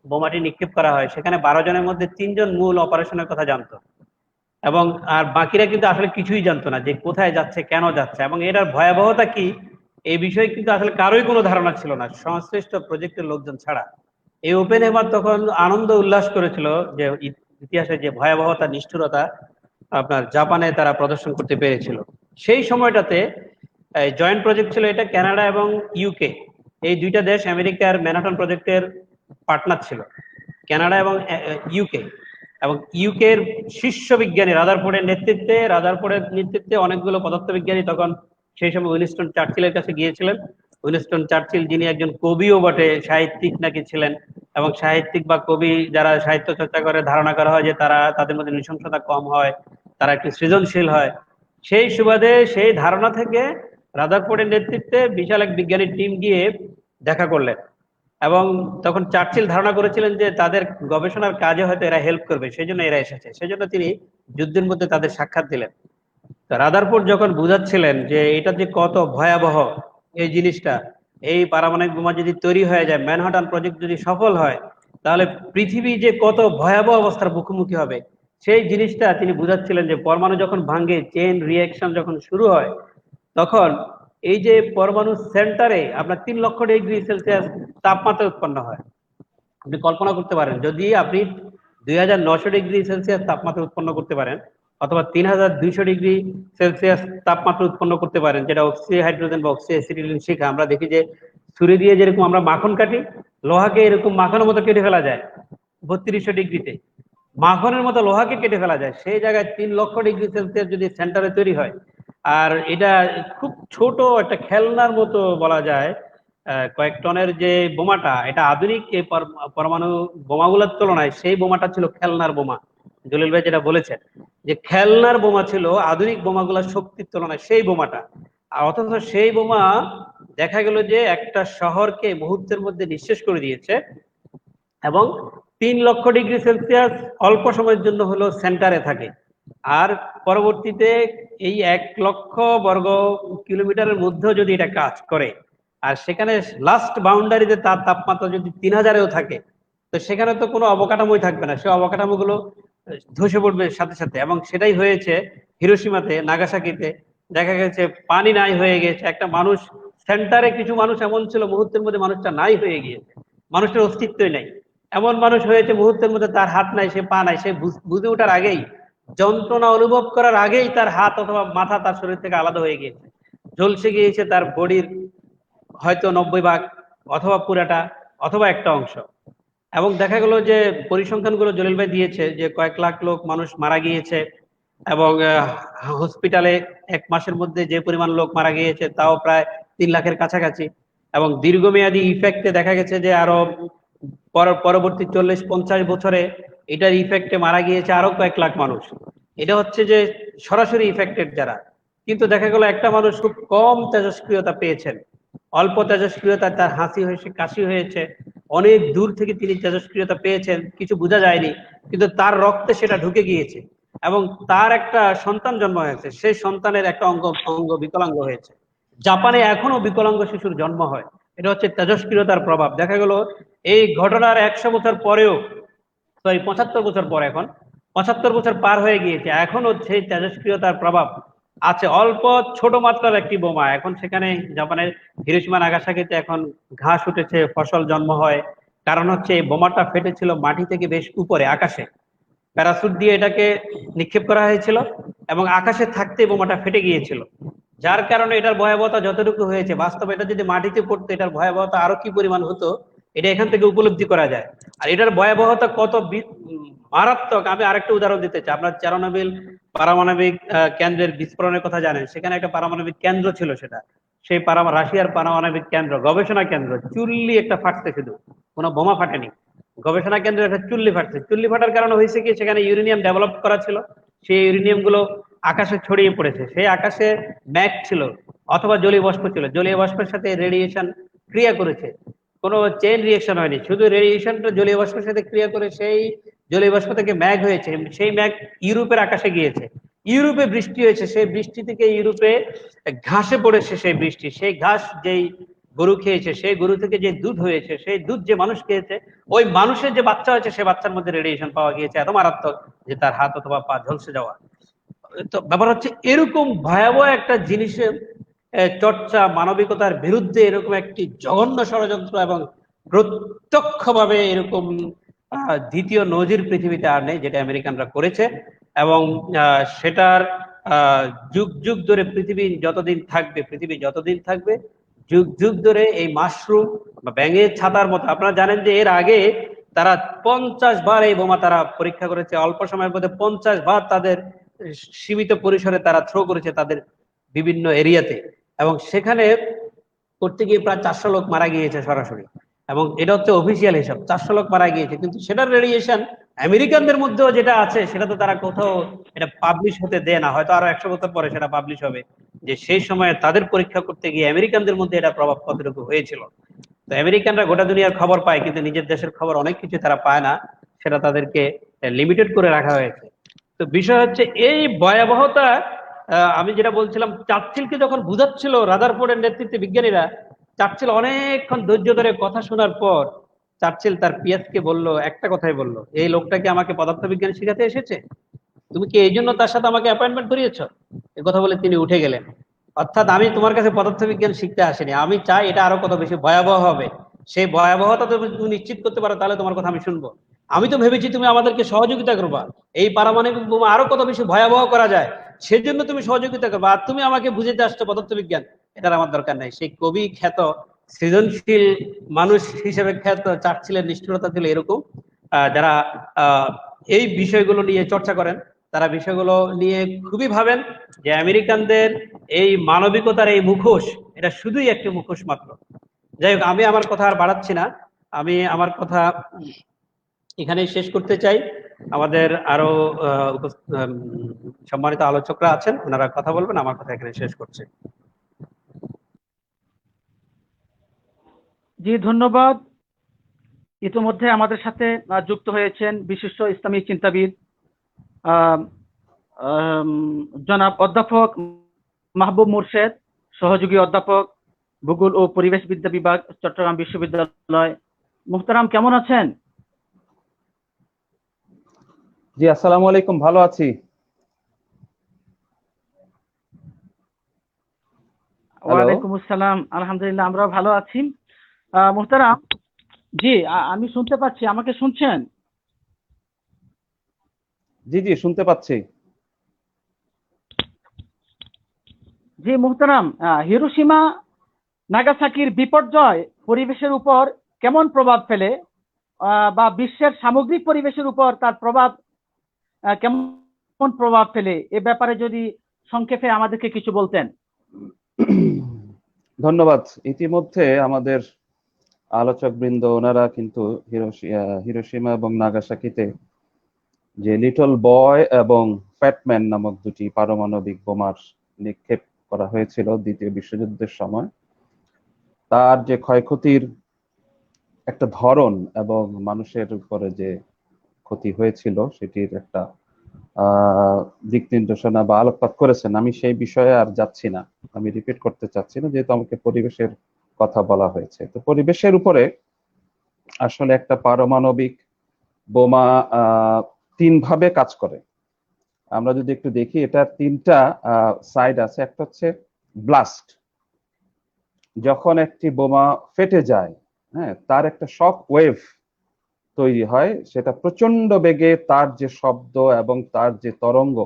বোমাটি নিক্ষেপ করা হয় সেখানে 12 জনের মধ্যে 3 জন মূল অপারেশনের কথা জানতো এবং আর বাকিরা কিন্তু আসলে কিছুই জানতো না যে কোথায় যাচ্ছে, কেন যাচ্ছে এবং এটার ভয়াবহতা কি, এই বিষয়ে কিন্তু আসলে কারোই কোনো ধারণা ছিল না, সংশ্লিষ্ট প্রজেক্টের লোকজন ছাড়া। এই ওপেনহাইমার তখন আনন্দ উল্লাস করেছিল যে ইতিহাসের যে ভয়াবহতা, নিষ্ঠুরতা আপনার জাপানে তারা প্রদর্শন করতে পেরেছিল। সেই সময়টাতে জয়েন্ট প্রজেক্ট ছিল এটা, কানাডা এবং ইউকে, এই দুইটা দেশ আমেরিকার ম্যানহাটন প্রজেক্টের পার্টনার ছিল, কানাডা এবং ইউকে। এবং ইউকের শীর্ষ বিজ্ঞানী রাদারফোর্ডের নেতৃত্বে অনেকগুলো পদার্থবিজ্ঞানী তখন সেই সময় উইনস্টন চার্চিলের কাছে গিয়েছিলেন। উইনস্টন চার্চিল, যিনি একজন কবিও বটে, সাহিত্যিক নাকি ছিলেন, এবং সাহিত্যিক বা কবি যারা সাহিত্য চর্চা করে ধারণা করা হয় যে তাদের মধ্যে নৃশংসতা কম হয়, তারা একটু সৃজনশীল হয়। সেই সুবাদে সেই ধারণা থেকে রাদারফোর্ডের নেতৃত্বে বিশাল এক বিজ্ঞানী টিম গিয়ে দেখা করলেন এবং তখন চার্চিল ধারণা করেছিলেন যে তাদের গবেষণার কাজে হয়তো এরা হেল্প করবে, সেই জন্য এরা এসেছে, সেই জন্য তিনি যুদ্ধের মধ্যে তাদের সাক্ষাৎ দিলেন। তো রাদারফোর্ড যখন বুঝাচ্ছিলেন যে এটা যে কত ভয়াবহ এই জিনিসটা, এই পারমাণবিক বোমা যদি তৈরি হয়ে যায়, ম্যানহাটন প্রজেক্ট যদি সফল হয়, তাহলে পৃথিবী যে কত ভয়াবহ অবস্থার মুখোমুখি হবে, সেই জিনিসটা তিনি বুঝাচ্ছিলেন যে পরমাণু যখন ভাঙে, চেইন রিয়াকশন যখন শুরু হয়, তখন এই যে পরমাণু সেন্টারে আপনার 3 লক্ষ ডিগ্রি সেলসিয়াস তাপমাত্রা উৎপন্ন হয়। আপনি কল্পনা করতে পারেন, যদি আপনি 2900 ডিগ্রি সেলসিয়াস তাপমাত্রা উৎপন্ন করতে পারেন, অথবা 3200 ডিগ্রি সেলসিয়াস তাপমাত্রা উৎপন্ন করতে পারেন, যেটা অক্সি হাইড্রোজেন বা অক্সি অ্যাসিটিলিন শিখা, আমরা দেখি যে ছুরি দিয়ে যেরকম আমরা মাখন কাটি, লোহাকে এরকম মাখনের মতো কেটে ফেলা যায় 3200 ডিগ্রিতে, মাখনের মতো লোহাকে কেটে ফেলা যায়। সেই জায়গায় 3 লক্ষ ডিগ্রি সেলসিয়াস যদি সেন্টারে তৈরি হয়, আর এটা খুব ছোট একটা খেলনার মতো বলা যায়, কয়েক টনের যে বোমাটা, এটা আধুনিক এই পরমাণু বোমাগুলোর তুলনায় সেই বোমাটা ছিল খেলনার বোমা। জলিল ভাই যেটা বলেছেন যে খেলনার বোমা ছিল আধুনিক বোমাগুলোর শক্তির তুলনায় সেই বোমাটা, আর অথচ সেই বোমা দেখা গেল যে একটা শহরকে মুহূর্তের মধ্যে নিঃশেষ করে দিয়েছে। এবং 3 লক্ষ ডিগ্রি সেলসিয়াস অল্প সময়ের জন্য হলো সেন্টারে থাকে, আর পরবর্তীতে এই 1 লক্ষ বর্গ কিলোমিটারের মধ্যেও যদি এটা কাজ করে, আর সেখানে লাস্ট বাউন্ডারিতে তার তাপমাত্রা যদি 3000-এও থাকে, তো সেখানে তো কোনো অবকাঠামোই থাকবে না, সে অবকাঠামোগুলো ধসে পড়বে সাথে সাথে। এবং সেটাই হয়েছে হিরোশিমাতে, নাগাসাকিতে। দেখা গেছে পানি নাই হয়ে গেছে, একটা মানুষ সেন্টারে, কিছু মানুষ এমন ছিল মুহূর্তের মধ্যে মানুষটা নাই হয়ে গিয়েছে, মানুষটার অস্তিত্বই নাই। এমন মানুষ হয়েছে মুহূর্তের মধ্যে তার হাত নাই, সে পা নাই, সে বুঝে ওঠার আগেই, যন্ত্রণা অনুভব করার আগেই তার হাত অথবা মাথা তার শরীর থেকে আলাদা হয়ে গিয়েছে, ঝলসে গিয়েছে তার বডির হয়তো 90 ভাগ, অথবা পুরাটা, অথবা একটা অংশ। এবং দেখা গেল যে পরিসংখ্যানগুলো জলিল ভাই দিয়েছে যে কয়েক লাখ লোক মানুষ মারা গিয়েছে, এবং হসপিটালে 1 মাসের মধ্যে যে পরিমাণ লোক মারা গিয়েছে তাও প্রায় 3 লাখের কাছাকাছি। এবং দীর্ঘমেয়াদী ইফেক্টে দেখা গেছে যে আরো পরবর্তী 40-50 বছরে এটার ইফেক্টে মারা গিয়েছে আরো কয়েক লাখ মানুষ। এটা হচ্ছে যে সরাসরি ইফেক্টেড যারা। কিন্তু দেখা গেল একটা মানুষ খুব কম তেজস্ক্রিয়তা পেয়েছেন, অল্প তেজস্ক্রিয়তা, তার হাসি হয়েছে, কাশি হয়েছে, অনেক দূর থেকে তিনি তেজস্ক্রিয়তা পেয়েছেন, কিছু বোঝা যায়নি, কিন্তু তার রক্তে সেটা ঢুকে গিয়েছে এবং তার একটা সন্তান জন্ম হয়েছে, সেই সন্তানের একটা অঙ্গ বিকলাঙ্গ হয়েছে। জাপানে এখনো বিকলাঙ্গ শিশুর জন্ম হয়। এটা হচ্ছে তেজস্ক্রিয়তার প্রভাব। দেখা গেল এই ঘটনার 100 বছর পরেও, সরি 75 বছর পর, এখন 75 বছর পার হয়ে গিয়েছে, এখনো সেই তেজস্ক্রিয়তার প্রভাব আছে। অল্প ছোট মাত্রার একটি বোমা, এখন সেখানে জাপানের হিরোশিমা নাগাসাকিতে এখন ঘাস উঠেছে, ফসল জন্ম হয়। কারণ হচ্ছে এই বোমাটা ফেটেছিল মাটি থেকে বেশ উপরে, আকাশে প্যারাসুট দিয়ে এটাকে নিক্ষেপ করা হয়েছিল, এবং আকাশে থাকতে বোমাটা ফেটে গিয়েছিল। যার কারণে এটার ভয়াবহতা যতটুকু হয়েছে, বাস্তবে এটা যদি মাটিতে পড়তো এটার ভয়াবহতা আরো কি পরিমাণ হতো, এটা এখান থেকে উপলব্ধি করা যায়। আর এটার ভয়াবহতা কত মারাত্মক, আমি আরেকটা উদাহরণ দিতে চাই। আপনার চেরনোবিল পারমাণবিক কেন্দ্রের বিস্ফোরণের কথা জানেন, সেখানে একটা পারমাণবিক কেন্দ্র ছিল, সেটা সেই রাশিয়ার পারমাণবিক কেন্দ্র, গবেষণা কেন্দ্র, চুল্লি একটা ফাটছে, শুধু কোনো বোমা ফাটেনি, গবেষণা কেন্দ্রে একটা চুল্লি ফাটছে। চুল্লি ফাটার কারণে হয়েছে কি, সেখানে ইউরেনিয়াম ডেভেলপ করা ছিল, সেই ইউরেনিয়াম গুলো আকাশে ছড়িয়ে পড়েছে। সেই আকাশে ম্যাগ ছিল অথবা জলীয় বাষ্প ছিল, জলীয় বাষ্পের সাথে রেডিয়েশন ক্রিয়া করেছে, কোনো চেইন রিয়েকশন হয়নি, শুধু রেডিয়েশনটা জলীয় বাষ্পের সাথে ক্রিয়া করে সেই জলীয় বাষ্প থেকে ম্যাগ হয়েছে। সেই ম্যাগ ইউরোপের আকাশে গিয়েছে, ইউরোপে বৃষ্টি হয়েছে, সেই বৃষ্টি থেকে ইউরোপে ঘাসে পড়েছে, সেই বৃষ্টি, সেই ঘাস যেই গরু খেয়েছে, সেই গরু থেকে যে দুধ হয়েছে, সেই দুধ যে মানুষ খেয়েছে, ওই মানুষের যে বাচ্চা হয়েছে, সেই বাচ্চার মধ্যে রেডিয়েশন পাওয়া গিয়েছে এত মারাত্মক যে তার হাত অথবা পা ঝলসে যাওয়া। তো ব্যাপার হচ্ছে এরকম ভয়াবহ একটা জিনিসের চর্চা, মানবিকতার বিরুদ্ধে এরকম একটি জঘন্য ষড়যন্ত্র, এবং প্রত্যক্ষভাবে এরকম দ্বিতীয় নজির পৃথিবীতে আর নেই, যেটা আমেরিকানরা করেছে। এবং সেটার যুগ যুগ ধরে পৃথিবী যতদিন থাকবে যুগ যুগ ধরে এই মাশরুম বা ব্যাঙের ছাতার মতো, আপনারা জানেন যে এর আগে তারা 50 বার এই বোমা তারা পরীক্ষা করেছে, অল্প সময়ের মধ্যে 50 বার তাদের সীমিত পরিসরে তারা থ্রো করেছে তাদের বিভিন্ন এরিয়াতে, এবং সেখানে করতে গিয়ে প্রায় 400 লোক মারা গিয়েছে সরাসরি। এবং এটা হচ্ছে অফিসিয়াল হিসাব, 400 লোক মারা গিয়েছে। কিন্তু সেটার রেডিয়েশন আমেরিকানদের মধ্যেও যেটা আছে, সেটা তো তারা কোথাও এটা পাবলিশ হতে দেয় না, হয়তো আরো 100 বছর পরে সেটা পাবলিশ হবে, যে সেই সময় তাদের পরীক্ষা করতে গিয়ে আমেরিকানদের মধ্যে এটা প্রভাব কতটুকু হয়েছিল। তো আমেরিকানরা গোটা দুনিয়ার খবর পায়, কিন্তু নিজের দেশের খবর অনেক কিছু তারা পায় না, সেটা তাদেরকে লিমিটেড করে রাখা হয়েছে। তো বিষয় হচ্ছে এই ভয়াবহতা, আমি যেটা বলছিলাম, চার্চিলকে যখন বুঝাচ্ছিল রাদারফোর্ডের নেতৃত্বে বিজ্ঞানীরা, চার্চিল অনেকক্ষণ ধৈর্য ধরে কথা শোনার পর চার্চিল তার পিএসকে বলল, একটা কথাই বলল, এই লোকটাকে আমাকে পদার্থবিজ্ঞান শেখাতে এসেছে, তুমি কি এই জন্য তার সাথে আমাকে অ্যাপয়েন্টমেন্ট করিয়েছ? এ কথা বলে তিনি উঠে গেলেন। অর্থাৎ আমি তোমার কাছে পদার্থবিজ্ঞান শিখতে আসিনি, আমি চাই এটা আরো কত বেশি ভয়াবহ হবে, সেই ভয়াবহতা তুমি নিশ্চিত করতে পারো, তাহলে তোমার কথা আমি শুনবো। আমি তো ভেবেছি তুমি আমাদেরকে সহযোগিতা করবা, এই পারমাণবিক বোমা আরো কত বেশি ভয়াবহ করা যায় সেজন্য তুমি সহযোগিতা করবা, আর তুমি আমাকে বুঝাতে আসছো পদার্থবিজ্ঞান, এটার আমার দরকার নাই। সেই কবি খ্যাত, সৃজনশীল মানুষ হিসেবে খ্যাত চার্চিলের নিষ্ঠুরতা ছিল এরকম। যারা এই বিষয়গুলো নিয়ে চর্চা করেন, তারা বিষয়গুলো নিয়ে খুবই ভাবেন যে আমেরিকানদের এই মানবিকতার এই মুখোশ, এটা শুধুই একটি মুখোশ মাত্র। যাই হোক, আমি আমার কথা আর বাড়াচ্ছি না, আমি আমার কথা এখানেই শেষ করতে চাই। আমাদের আরো সম্মানিত আলোচকরা আছেন, ওনারা কথা বলবেন, আমার কথা এখানে শেষ করছি। জি, ধন্যবাদ। ইতিমধ্যে আমাদের সাথে যুক্ত হয়েছেন বিশিষ্ট ইসলামী চিন্তাবিদ জনাব অধ্যাপক মাহবুব মুর্শেদ, সহযোগী অধ্যাপক, ভূগোল ও পরিবেশ বিদ্যা বিভাগ, চট্টগ্রাম বিশ্ববিদ্যালয়। মুহতারাম, কেমন আছেন? জি, আসসালামু আলাইকুম, ভালো আছি। ওয়ালাইকুম আসসালাম, আলহামদুলিল্লাহ, আমরাও ভালো আছি। মুহতারাম, জি, আমি শুনতে পাচ্ছি, আমাকে শুনছেন? জি জি, শুনতে পাচ্ছি। জি মুহতারাম, হিরোশিমা নাগাসাকির বিপর্যয় পরিবেশের উপর কেমন প্রভাব ফেলে, বা বিশ্বের সামগ্রিক পরিবেশের উপর তার প্রভাব কেমন প্রভাব ফেলে, এ ব্যাপারে যদি সংক্ষেপে আমাদেরকে কিছু বলতেন। ধন্যবাদ। ইতিমধ্যে আমাদের আলোচক বৃন্দ ওনারা কিন্তু হিরোশিমা এবং নাগাসাকিতে যে লিটল বয় এবং ফ্যাটম্যান নামক দুটি পারমাণবিক বোমার নিক্ষেপ করা হয়েছিল দ্বিতীয় বিশ্বযুদ্ধের সময়, তার যে ক্ষয়ক্ষতির একটা ধরন এবং মানুষের উপরে যে ক্ষতি হয়েছিল সেটির একটা দিক নির্দেশনা বা আলোকপাত করেছেন। আমি সেই বিষয়ে আর যাচ্ছি না, আমি রিপিট করতে চাচ্ছি না, যেহেতু আমাকে পরিবেশের কথা বলা হয়েছে। তো পরিবেশের উপরে আসলে একটা পারমাণবিক বোমা তিন ভাবে কাজ করে। আমরা যদি একটু দেখি, এটার তিনটা সাইড আছে। একটা হচ্ছে ব্লাস্ট, যখন একটি বোমা ফেটে যায়, হ্যাঁ, তার একটা শক ওয়েভ তৈরি হয়, সেটা প্রচন্ড বেগে, তার যে শব্দ এবং তার যে তরঙ্গ,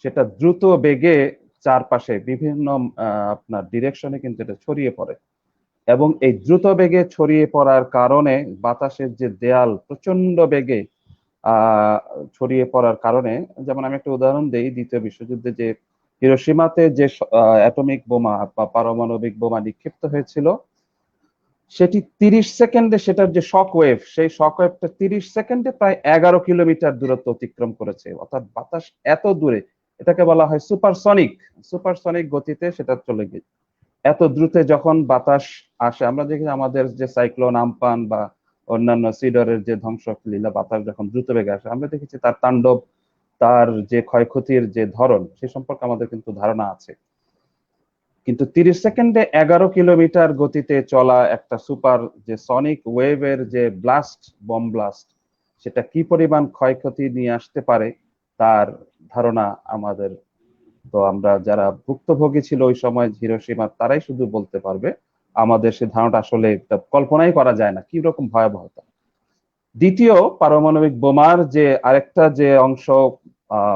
সেটা দ্রুত বেগে চারপাশে বিভিন্ন আপনার ডিরেকশনে কিন্তু এটা ছড়িয়ে পড়ে, এবং এই দ্রুত বেগে ছড়িয়ে পড়ার কারণে বাতাসের যে দেয়াল প্রচন্ড বেগে ছড়িয়ে পড়ার কারণে, যেমন আমি একটা উদাহরণ দেই, দ্বিতীয় বিশ্বযুদ্ধে যে হিরোশিমাতে যে অ্যাটমিক বোমা বা পারমাণবিক বোমা নিক্ষিপ্ত হয়েছিল, সেটি 30 সেকেন্ডে, সেটার যে শক ওয়েভ, সেই শক ওয়েভটা 30 সেকেন্ডে প্রায় 11 কিলোমিটার দূরত্ব অতিক্রম করেছে। অর্থাৎ বাতাস এত দূরে, এটাকে বলা হয় সুপারসনিক গতিতে সেটা চলে গেছে। এত দ্রুতে যখন বাতাস আসে, আমরা দেখি আমাদের যে সাইক্লোন আম্পান বা অন্যান্য সিডরের যে ধ্বংসলীলা, বাতাস যখন দ্রুত বেগে আসে, আমরা দেখেছি তার তাণ্ডব, তার যে ক্ষয়ক্ষতির যে ধরন, সে সম্পর্কে আমাদের কিন্তু ধারণা আছে। কিন্তু 30 সেকেন্ডে 11 কিলোমিটার গতিতে চলা একটা সুপার যে সনিক ওয়েভের যে ব্লাস্ট, বম ব্লাস্ট, সেটা কি পরিমাণ ক্ষয়ক্ষতি নিয়ে আসতে পারে তার ধারণা আমাদের, তো আমরা যারা ভুক্তভোগী ছিল ওই সময় হিরোশিমা, তারাই শুধু বলতে পারবে। আমাদের সে ধারণাটা আসলে কল্পনাই করা যায় না কি রকম ভয়াবহতা। দ্বিতীয় পারমাণবিক বোমার যে আরেকটা যে অংশ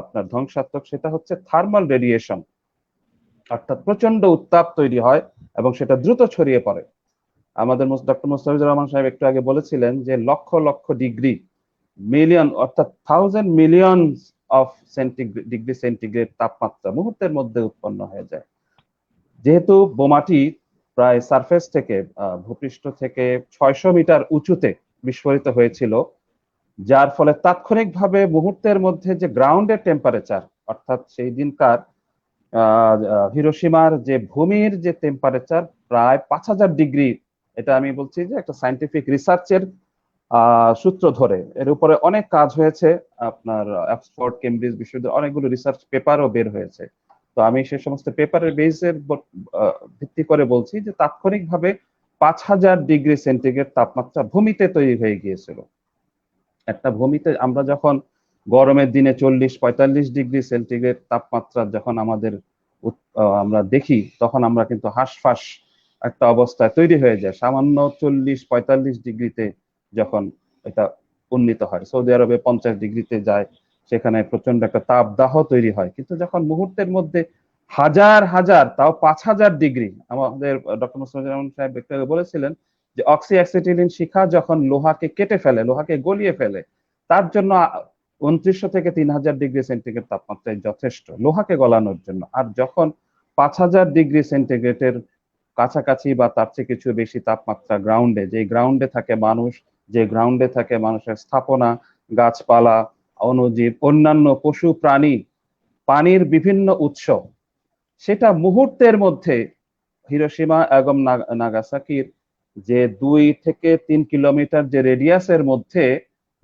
আপনার ধ্বংসাত্মক, সেটা হচ্ছে থার্মাল রেডিয়েশন, অর্থাৎ প্রচন্ড উত্তাপ তৈরি হয় এবং সেটা দ্রুত ছড়িয়ে পড়ে। আমাদের ডক্টর মুস্তাফিজুর রহমান সাহেব একটু আগে বলেছিলেন যে লক্ষ লক্ষ ডিগ্রি, মিলিয়ন অর্থাৎ 1000 মিলিয়ন অফ ডিগ্রি সেন্টিগ্রেড তাপমাত্রা মুহূর্তের মধ্যে উৎপন্ন হয়ে যায়। যেহেতু বোমাটি প্রায় সারফেস থেকে, ভূপৃষ্ঠ থেকে 600 মিটার উঁচুতে বিস্ফোরিত হয়েছিল, যার ফলে তাৎক্ষণিকভাবে মুহূর্তের মধ্যে যে গ্রাউন্ডের টেম্পারেচার, অর্থাৎ সেই দিনকার হিরোশিমার যে ভূমির যে টেম্পারেচার প্রায় 5000 ডিগ্রি এটা আমি বলছি যে একটা সায়েন্টিফিক রিসার্চের সূত্র ধরে এর উপরে অনেক কাজ হয়েছে। আপনার অক্সফোর্ড, কেমব্রিজ বিশ্ববিদ্যালয় অনেকগুলো রিসার্চ পেপারও বের হয়েছে। তো আমি সেই সমস্ত পেপারের বেসের ভিত্তি করে বলছি যে তাৎক্ষণিকভাবে 5000 ডিগ্রি সেন্টিগ্রেড তাপমাত্রা ভূমিতে তৈরি হয়ে গিয়েছিল। একটা ভূমিতে আমরা যখন গরমের দিনে 40-45 ডিগ্রি সেন্টিগ্রেড তাপমাত্রা যখন আমরা দেখি, তখন আমরা কিন্তু হাঁসফাঁস একটা অবস্থায় তৈরি হয়ে যায়। সামান্য 40-45 ডিগ্রিতে যখন এটা উন্নীত হয়, সৌদি আরবে 50 ডিগ্রিতে যায়, সেখানে প্রচন্ড একটা তাপদাহ তৈরি হয়। কিন্তু যখন মুহূর্তের মধ্যে হাজার হাজার, তাও 5000 ডিগ্রি, আমাদের ডক্টর মুস্তাফিজুর সাহেব একটু আগে বলেছিলেন যে অক্সি অ্যাসিটিলিন শিখা যখন লোহাকে কেটে ফেলে, লোহাকে গলিয়ে ফেলে, তার জন্য 2900 থেকে 3000 ডিগ্রি সেন্টিগ্রেড তাপমাত্রায় যথেষ্ট লোহাকে গলানোর জন্য। আর যখন 5000 ডিগ্রি সেন্টিগ্রেডের কাছাকাছি বা তার চেয়ে কিছু বেশি তাপমাত্রা গ্রাউন্ডে, যে গ্রাউন্ডে থাকে মানুষ, যে গ্রাউন্ডে থাকে মানুষের স্থাপনা, গাছপালা, অণুজীব, অন্যান্য পশু প্রাণী, পানির বিভিন্ন উৎস, সেটা মুহূর্তের মধ্যে হিরোশিমা এবং নাগাসাকির যে 2 থেকে 3 কিলোমিটার যে রেডিয়াসের মধ্যে,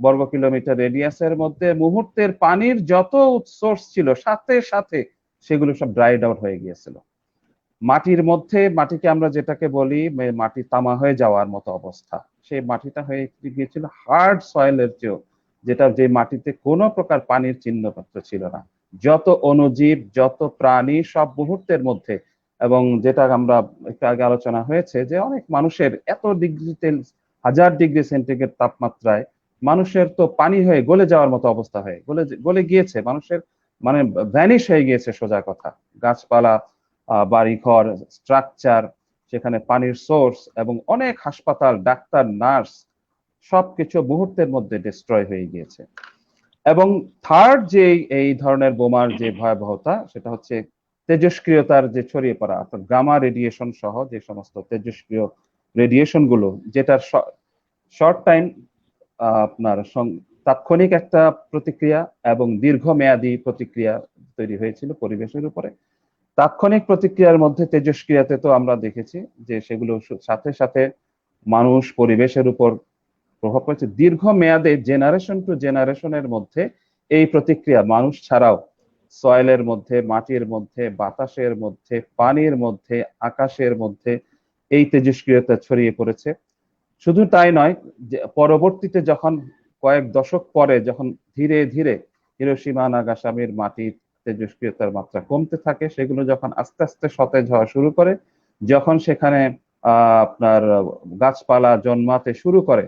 বর্গ কিলোমিটার রেডিয়াসের মধ্যে মুহূর্তের পানির যত সোর্স ছিল সাথে সাথে সেগুলো সব ড্রাইড আউট হয়ে গিয়েছিল। মাটির মধ্যে, মাটিকে আমরা যেটাকে বলি মাটি তামা হয়ে যাওয়ার মতো অবস্থা, সেই মাটিটা হয়ে গিয়েছিল হার্ড সয়েলের চেয়েও, যেটা যে মাটিতে কোনো প্রকার পানির চিহ্নপত্র ছিল না। যত অণুজীব, যত প্রাণী সব মুহূর্তের মধ্যে, এবং যেটা আমরা একটু আগে আলোচনা হয়েছে যে অনেক মানুষের এত ডিগ্রিতে, 1000 ডিগ্রি সেন্টিগ্রেড তাপমাত্রায় মানুষের তো পানি হয়ে গলে যাওয়ার মতো অবস্থা হয়ে গলে গিয়েছে, মানুষের মানে ভ্যানিশ হয়ে গিয়েছে সোজা কথা। গাছপালা, বাড়িঘর, স্ট্রাকচার, সেখানে পানির সোর্স এবং অনেক হাসপাতাল, ডাক্তার, নার্স সবকিছু মুহূর্তের মধ্যে ডিস্ট্রয় হয়ে গিয়েছে। এবং থার্ড যে এই ধরনের বোমার যে ভয়াবহতা, সেটা হচ্ছে তেজস্ক্রিয়তার যে ছড়িয়ে পড়া, অর্থাৎ গামা রেডিয়েশন সহ যে সমস্ত তেজস্ক্রিয় রেডিয়েশন গুলো, যেটার শর্ট টাইম আপনার তাৎক্ষণিক একটা প্রতিক্রিয়া এবং দীর্ঘমেয়াদী প্রতিক্রিয়া তৈরি হয়েছিল পরিবেশের উপরে। তাৎক্ষণিক প্রতিক্রিয়ার মধ্যে তেজস্ক্রিয়াতে তো আমরা দেখেছি যে সেগুলো সাথে সাথে মানুষ, পরিবেশের উপর প্রভাব পড়েছে। দীর্ঘমেয়াদে জেনারেশন টু জেনারেশনের মধ্যে এই প্রতিক্রিয়া মানুষ ছাড়াও সয়েলের মধ্যে, মাটির মধ্যে, বাতাসের মধ্যে, পানির মধ্যে, আকাশের মধ্যে এই তেজস্ক্রিয়তা ছড়িয়ে পড়েছে। শুধু তাই নয়, পরবর্তীতে যখন কয়েক দশক পরে যখন ধীরে ধীরে হিরোশিমা নাগাসাকির মাটির তেজস্ক্রিয়তার মাত্রা কমতে থাকে, সেগুলো যখন আস্তে আস্তে সতেজ হওয়া শুরু করে, যখন সেখানে আপনার গাছপালা জন্মাতে শুরু করে,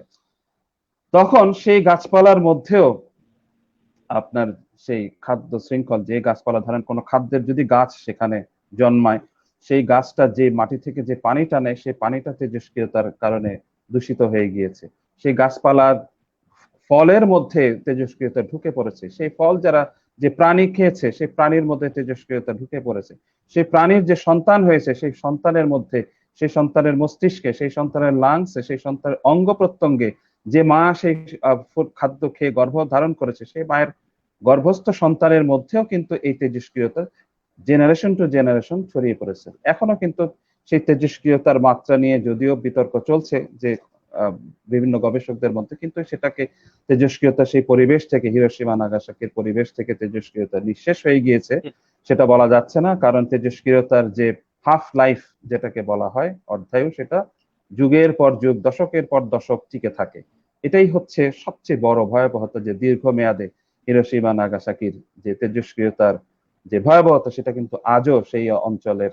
তখন সেই গাছপালার মধ্যেও আপনার সেই খাদ্য শৃঙ্খল, যে গাছপালা ধরেন কোনো খাদ্যের যদি গাছ সেখানে জন্মায়, সেই গাছটা যে মাটি থেকে যে পানিটা নেয়, সেই পানিটা তেজস্ক্রিয়তার কারণে দূষিত হয়ে গিয়েছে। সেই গাছপালার ফলের মধ্যে তেজস্ক্রিয়তা ঢুকে পড়েছে, সেই ফল যারা যে প্রাণী খেয়েছে, সেই প্রাণীর মধ্যে তেজস্ক্রিয়তা ঢুকে পড়েছে। সেই প্রাণীর যে সন্তান হয়েছে, সেই সন্তানের মধ্যে, সেই সন্তানের মস্তিষ্কে, সেই সন্তানের লাংসে, সেই সন্তানের অঙ্গ প্রত্যঙ্গে, যে মা সেই খাদ্য খেয়ে গর্ভ ধারণ করেছে, সেই মায়ের গর্ভস্থ সন্তানের মধ্যেও কিন্তু এই তেজস্ক্রিয়তা জেনারেশন টু জেনারেশন ছড়িয়ে পড়েছে। এখনো কিন্তু সেই তেজস্ক্রিয়তার মাত্রা নিয়ে যদিও বিতর্ক চলছে যে বিভিন্ন গবেষকদের মধ্যে, কিন্তু সেটাকে তেজস্ক্রিয়তা সেই পরিবেশ থেকে, হিরোশিমা নাগাসাকির পরিবেশ থেকে তেজস্ক্রিয়তা নিঃশেষ হয়ে গিয়েছে সেটা বলা যাচ্ছে না। কারণ তেজস্ক্রিয়তার যে হাফ লাইফ যেটাকে বলা হয়, অর্ধায়ু, সেটা যুগের পর যুগ, দশকের পর দশক টিকে থাকে। এটাই হচ্ছে সবচেয়ে বড় ভয়াবহতা, যে দীর্ঘমেয়াদে হিরোশিমা নাগাসাকির যে তেজস্ক্রিয়তার যে ভয়াবহতা, সেটা কিন্তু আজও সেই অঞ্চলের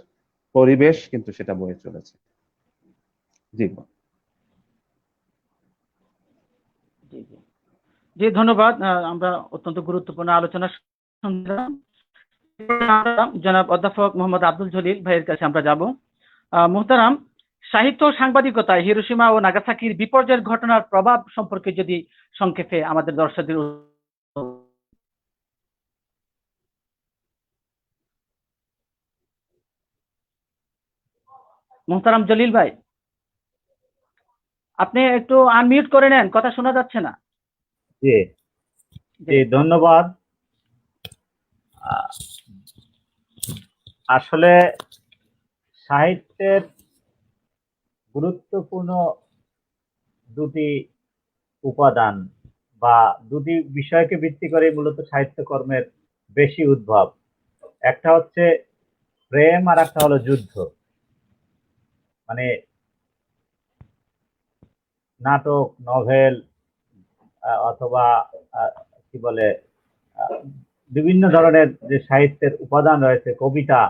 পরিবেশ কিন্তু সেটা বয়ে চলেছে। জি জি, ধন্যবাদ। আমরা অত্যন্ত গুরুত্বপূর্ণ আলোচনা শুনলাম। জনাব অধ্যাপক মোহাম্মদ আব্দুল জলিল ভাইয়ের কাছে আমরা যাব। মুহতারাম, সাহিত্য ও সাংবাদিকতায় হিরোশিমা ও নাগাসাকির বিপর্যয়ের ঘটনার প্রভাব সম্পর্কে যদি সংক্ষেপে আমাদের দর্শকদের। মুহতারাম জলিল ভাই, আপনি একটু আনমিউট করে নেন, কথা শোনা যাচ্ছে না। জি জি, ধন্যবাদ। আসলে সাহিত্যের গুরুত্বপূর্ণ দুটি উপাদান বা দুটি বিষয়কে ভিত্তি করে মূলত সাহিত্যকর্মের বেশি উদ্ভব। একটা হচ্ছে প্রেম আর একটা হলো যুদ্ধ। মানে নাটক, নভেল অথবা কি বলে বিভিন্ন ধরনের যে সাহিত্যের উপাদান রয়েছে, কবিতা,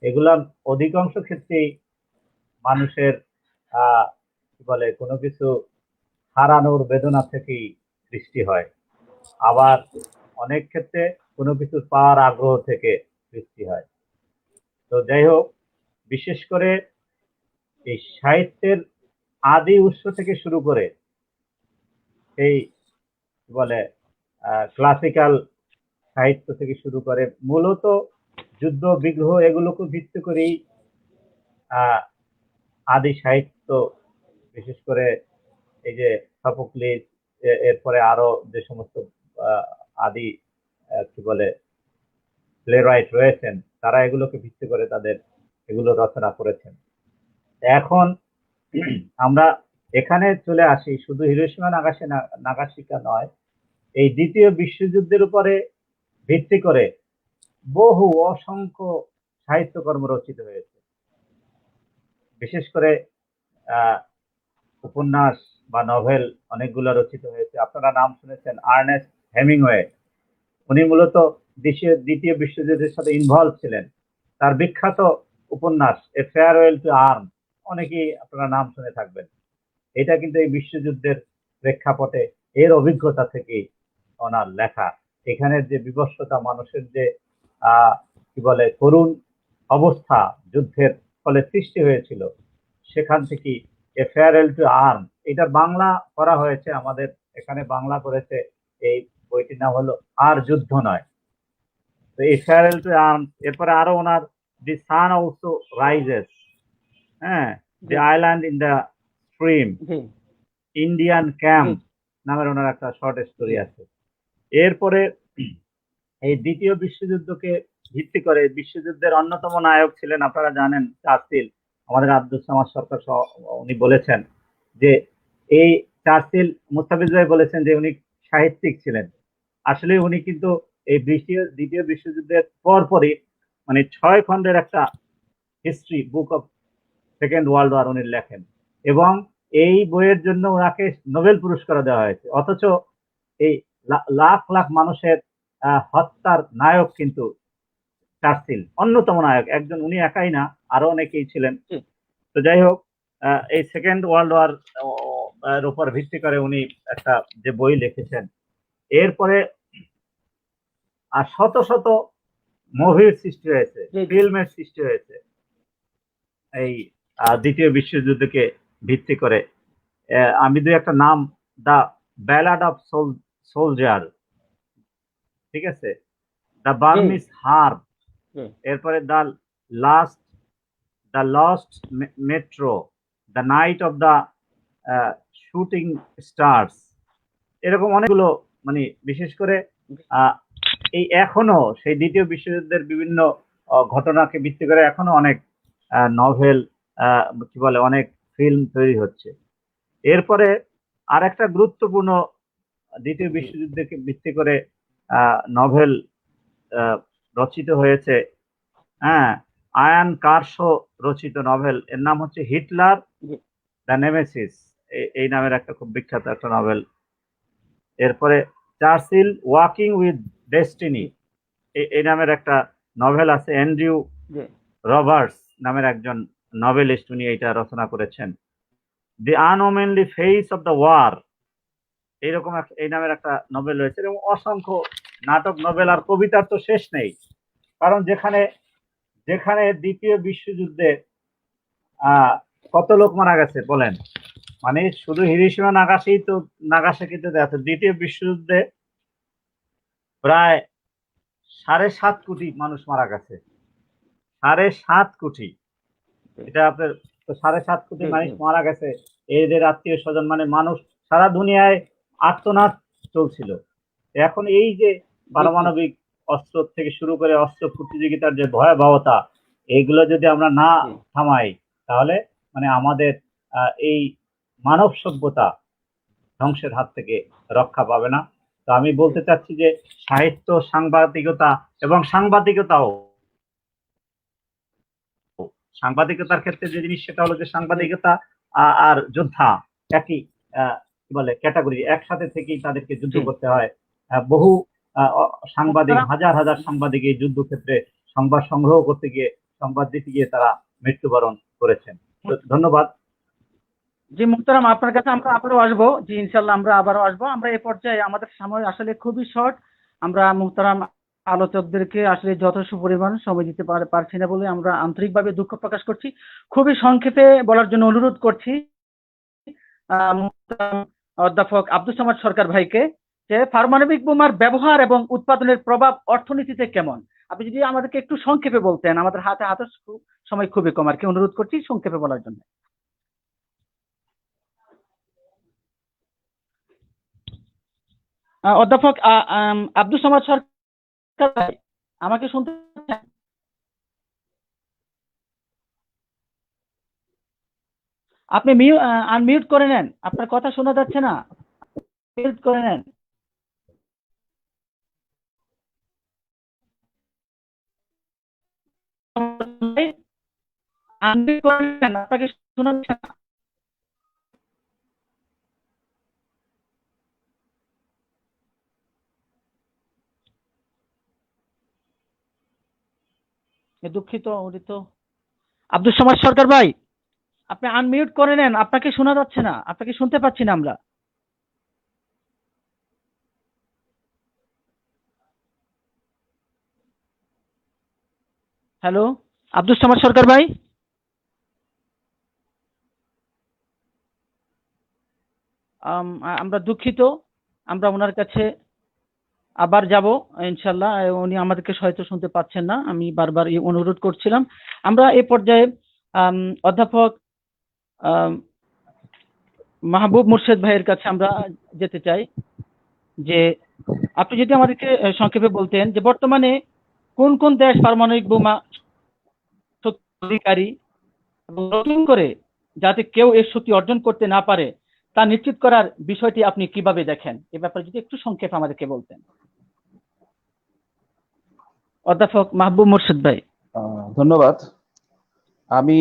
এগুলা অধিকাংশ ক্ষেত্রেই মানুষের কি বলে কোনো কিছু হারানোর বেদনা থেকেই সৃষ্টি হয়। আবার অনেক ক্ষেত্রে কোনো কিছু পাওয়ার আগ্রহ থেকে সৃষ্টি হয়। তো যাই হোক, বিশেষ করে এই সাহিত্যের আদি উৎস থেকে শুরু করে এই কি বলে ক্লাসিক্যাল সাহিত্য থেকে শুরু করে মূলত যুদ্ধ বিগ্রহ এগুলোকে ভিত্তি করেই আদি সাহিত্য, বিশেষ করে এই যে সফোক্লিস, এরপরে আরো যে সমস্ত আদি কি বলে প্লেরাইট রয়েছেন, তারা এগুলোকে ভিত্তি করে তাদের এগুলো রচনা করেছেন। এখন আমরা এখানে চলে আসি, শুধু হিরোশিমা নাগাসাকি নয়, এই দ্বিতীয় বিশ্বযুদ্ধের উপরে ভিত্তি করে বহু অসংখ্য সাহিত্যকর্ম রচিত হয়েছে। বিশেষ করে উপন্যাস বা নভেল অনেকগুলো রচিত হয়েছে। আপনারা নাম শুনেছেন আর্নেস্ট হেমিংওয়ে। উনি মূলত দ্বিতীয় বিশ্বযুদ্ধের সাথে ইনভলভ ছিলেন। তার বিখ্যাত উপন্যাস এ ফেয়ারওয়েল টু আর্ম, অনেকেই আপনারা নাম শুনে থাকবেন। এটা কিন্তু এই বিশ্বযুদ্ধের প্রেক্ষাপটে এর অভিজ্ঞতা থেকেই ওনার লেখা। এখানের যে বিভৎসতা, মানুষের যে কি বলে করুণ অবস্থা যুদ্ধের ফলে সৃষ্টি হয়েছিল, সেখান থেকে এ ফেয়ারওয়েল টু আর্ম, এটা বাংলা করা হয়েছে, আমাদের এখানে বাংলা করেছে, এই বইটির নাম হলো আর যুদ্ধ নয়। তো এই ফেয়ারওয়েল টু আর্ম, এরপরে আরো ওনার দি সান অলসো রাইজেস, হ্যাঁ, the island in the stream, Indian camp নামের ওনার একটা শর্ট স্টোরি আছে। এরপরে এই দ্বিতীয় বিশ্বযুদ্ধকে ভিত্তি করে বিশ্বযুদ্ধের অন্যতম নায়ক ছিলেন, আপনারা জানেন, চার্চিল। আমাদের আব্দুল সামাদ সরকার উনি বলেছেন যে এই চার্চিল, মুস্তাফিজ ভাই বলেছেন যে উনি সাহিত্যিক ছিলেন। আসলে উনি কিন্তু এই দ্বিতীয় বিশ্বযুদ্ধের পরপরই মানে 6 খণ্ডের একটা history, book of second world war উনি লেখেন, এবং এই বইয়ের জন্য ওনাকে নোবেল পুরস্কার দেওয়া হয়েছে। অথচ এই লাখ লাখ মানুষের হত্যার নায়ক কিন্তু চার্চিল, অন্যতম নায়ক একজন, উনি একাই না, আরো অনেকেই ছিলেন। তো যাই হোক, এই সেকেন্ড ওয়ার্ল্ড ওয়ার উপর ভিত্তি করে উনি একটা যে বই লিখেছেন, এরপরে আর শত শত মুভির সৃষ্টি হয়েছে, ফিল্মের সৃষ্টি হয়েছে এই দ্বিতীয় বিশ্বযুদ্ধকে ভিত্তি করে। আমি দুই একটা নাম, দ্য ব্যালাড অফ সোলজার, ঠিক আছে, দ্য বার্মিস হার্ব, এরপরে the lost metro, the night of the shooting stars, এরকম অনেকগুলো, মানে বিশেষ করে এই এখনো সেই দ্বিতীয় বিশ্বযুদ্ধের বিভিন্ন ঘটনাকে ভিত্তি করে এখনো অনেক নভেল, কি বলে, অনেক ফিল্ম তৈরি হচ্ছে। এরপরে আর একটা গুরুত্বপূর্ণ দ্বিতীয় বিশ্বযুদ্ধকে ভিত্তি করে নভেল রচিত হয়েছে, হ্যাঁ, আয়ান কার্শো রচিত নভেল, এর নাম হচ্ছে হিটলার দ্য নেমেসিস, এই নামের একটা খুব বিখ্যাত একটা নভেল। এরপরে চার্চিল ওয়াকিং উইথ ডেস্টিনি, এই নামের একটা নভেল আছে, অ্যান্ড্রিউ রবার্টস নামের একজন নভেলিস্ট, উনি এটা রচনা করেছেন। দি আনওমেনলি ফেস অফ দ্য ওয়ার, এইরকম এই নামের একটা নভেল রয়েছে, এবং অসংখ্য নাটক, নভেল আর কবিতার তো শেষ নেই। কারণ যেখানে দ্বিতীয় যুদ্ধে কত লোক মারা গেছে বলেন, মানে শুধু হিরোশিমা নাগাসাকিতে আছে, দ্বিতীয় বিশ্বযুদ্ধে প্রায় 7.5 কোটি মানুষ মারা গেছে, 7.5 কোটি। এটা আপনার 7.5 কোটি মানুষ মারা গেছে, এদের আত্মীয় স্বজন, মানে মানুষ সারা দুনিয়ায় আর্তনাদ চলছিল। এখন এই যে পারমাণবিক অস্ত্র থেকে শুরু করে অস্ত্র প্রতিযোগিতার যে ভয়াবহতা, এইগুলো যদি আমরা না থামাই, তাহলে মানে আমাদের এই মানব সভ্যতা ধ্বংসের হাত থেকে রক্ষা পাবে না। তো আমি বলতে চাচ্ছি যে সাহিত্য, সাংবাদিকতা এবং সাংবাদিকতার ক্ষেত্রে যে জিনিস, সেটা হলো যে সাংবাদিকতা আর যোদ্ধা একই কি বলে ক্যাটাগরি, একসাথে থেকেই তাদেরকে যুদ্ধ করতে হয়। বহু সাংবাদিক, হাজার হাজার সাংবাদিক এই যুদ্ধক্ষেত্রে সংবাদ সংগ্রহ করতে গিয়ে, সংবাদ দিতে গিয়ে তারা মৃত্যুবরণ করেছেন। ধন্যবাদ। জি মুহতারাম, আপনার কাছে আমরা আবারও আসবো। জি ইনশাল্লাহ আমরা আবারও আসবো। আমরা এই পর্যায়ে আমাদের সময় আসলে খুবই শর্ট। আমরা মুহতারাম আলোচকদেরকে আসলে যথেষ্ট পরিমাণ সময় দিতে পারছি না বলে আমরা আন্তরিকভাবে দুঃখ প্রকাশ করছি। খুবই সংক্ষেপে বলার জন্য অনুরোধ করছি মুহতারাম অধ্যাপক আব্দুস সামাদ সরকার ভাইকে, যে পারমাণবিক বোমার ব্যবহার এবং উৎপাদনের প্রভাব অর্থনীতিতে কেমন, আপনি যদি আমাদেরকে একটু সংক্ষেপে বলতেন। আমাদের হাতে সময় খুবই কম, আর কি অনুরোধ করছি সংক্ষেপে বলার জন্য। অধ্যাপক আব্দুস সামাদ সরকার ভাই, আমাকে শুনতে পাচ্ছেন? আপনি আনমিউট করে নেন, আপনার কথা শোনা যাচ্ছে না, মিউট করে নেন। আনমিউট করে নেন, আপনাকে শোনা যাচ্ছে না। দুঃখিত, উদিত আব্দুস সামাদ সরকার ভাই, আপনি আনমিউট করে নেন, আপনাকে শোনা যাচ্ছে না, আপনাকে শুনতে পাচ্ছি না আমরা। হ্যালো আব্দুস সামাদ সরকার ভাই, আমরা দুঃখিত, আমরা ওনার কাছে আবার যাব ইনশাল্লাহ। উনি আমাদেরকে হয়তো শুনতে পাচ্ছেন না, আমি বারবার অনুরোধ করছিলাম। আমরা এই পর্যায়ে অধ্যাপক মাহবুব মুর্শেদ ভাইয়ের কাছে আমরা যেতে চাই, যে আপনি যদি আমাদেরকে সংক্ষেপে বলতেন যে বর্তমানে কোন কোন দেশ পারমাণবিক বোমা অধিকারী, এবং নতুন করে যাতে কেউ এর শক্তি অর্জন করতে না পারে তা নিশ্চিত করার বিষয়টি আপনি কিভাবে দেখেন, এ ব্যাপারে যদি একটু সংক্ষেপে আমাদেরকে বলতেন। অধ্যাপক মাহবুব মুর্শেদ ভাই। ধন্যবাদ। আমি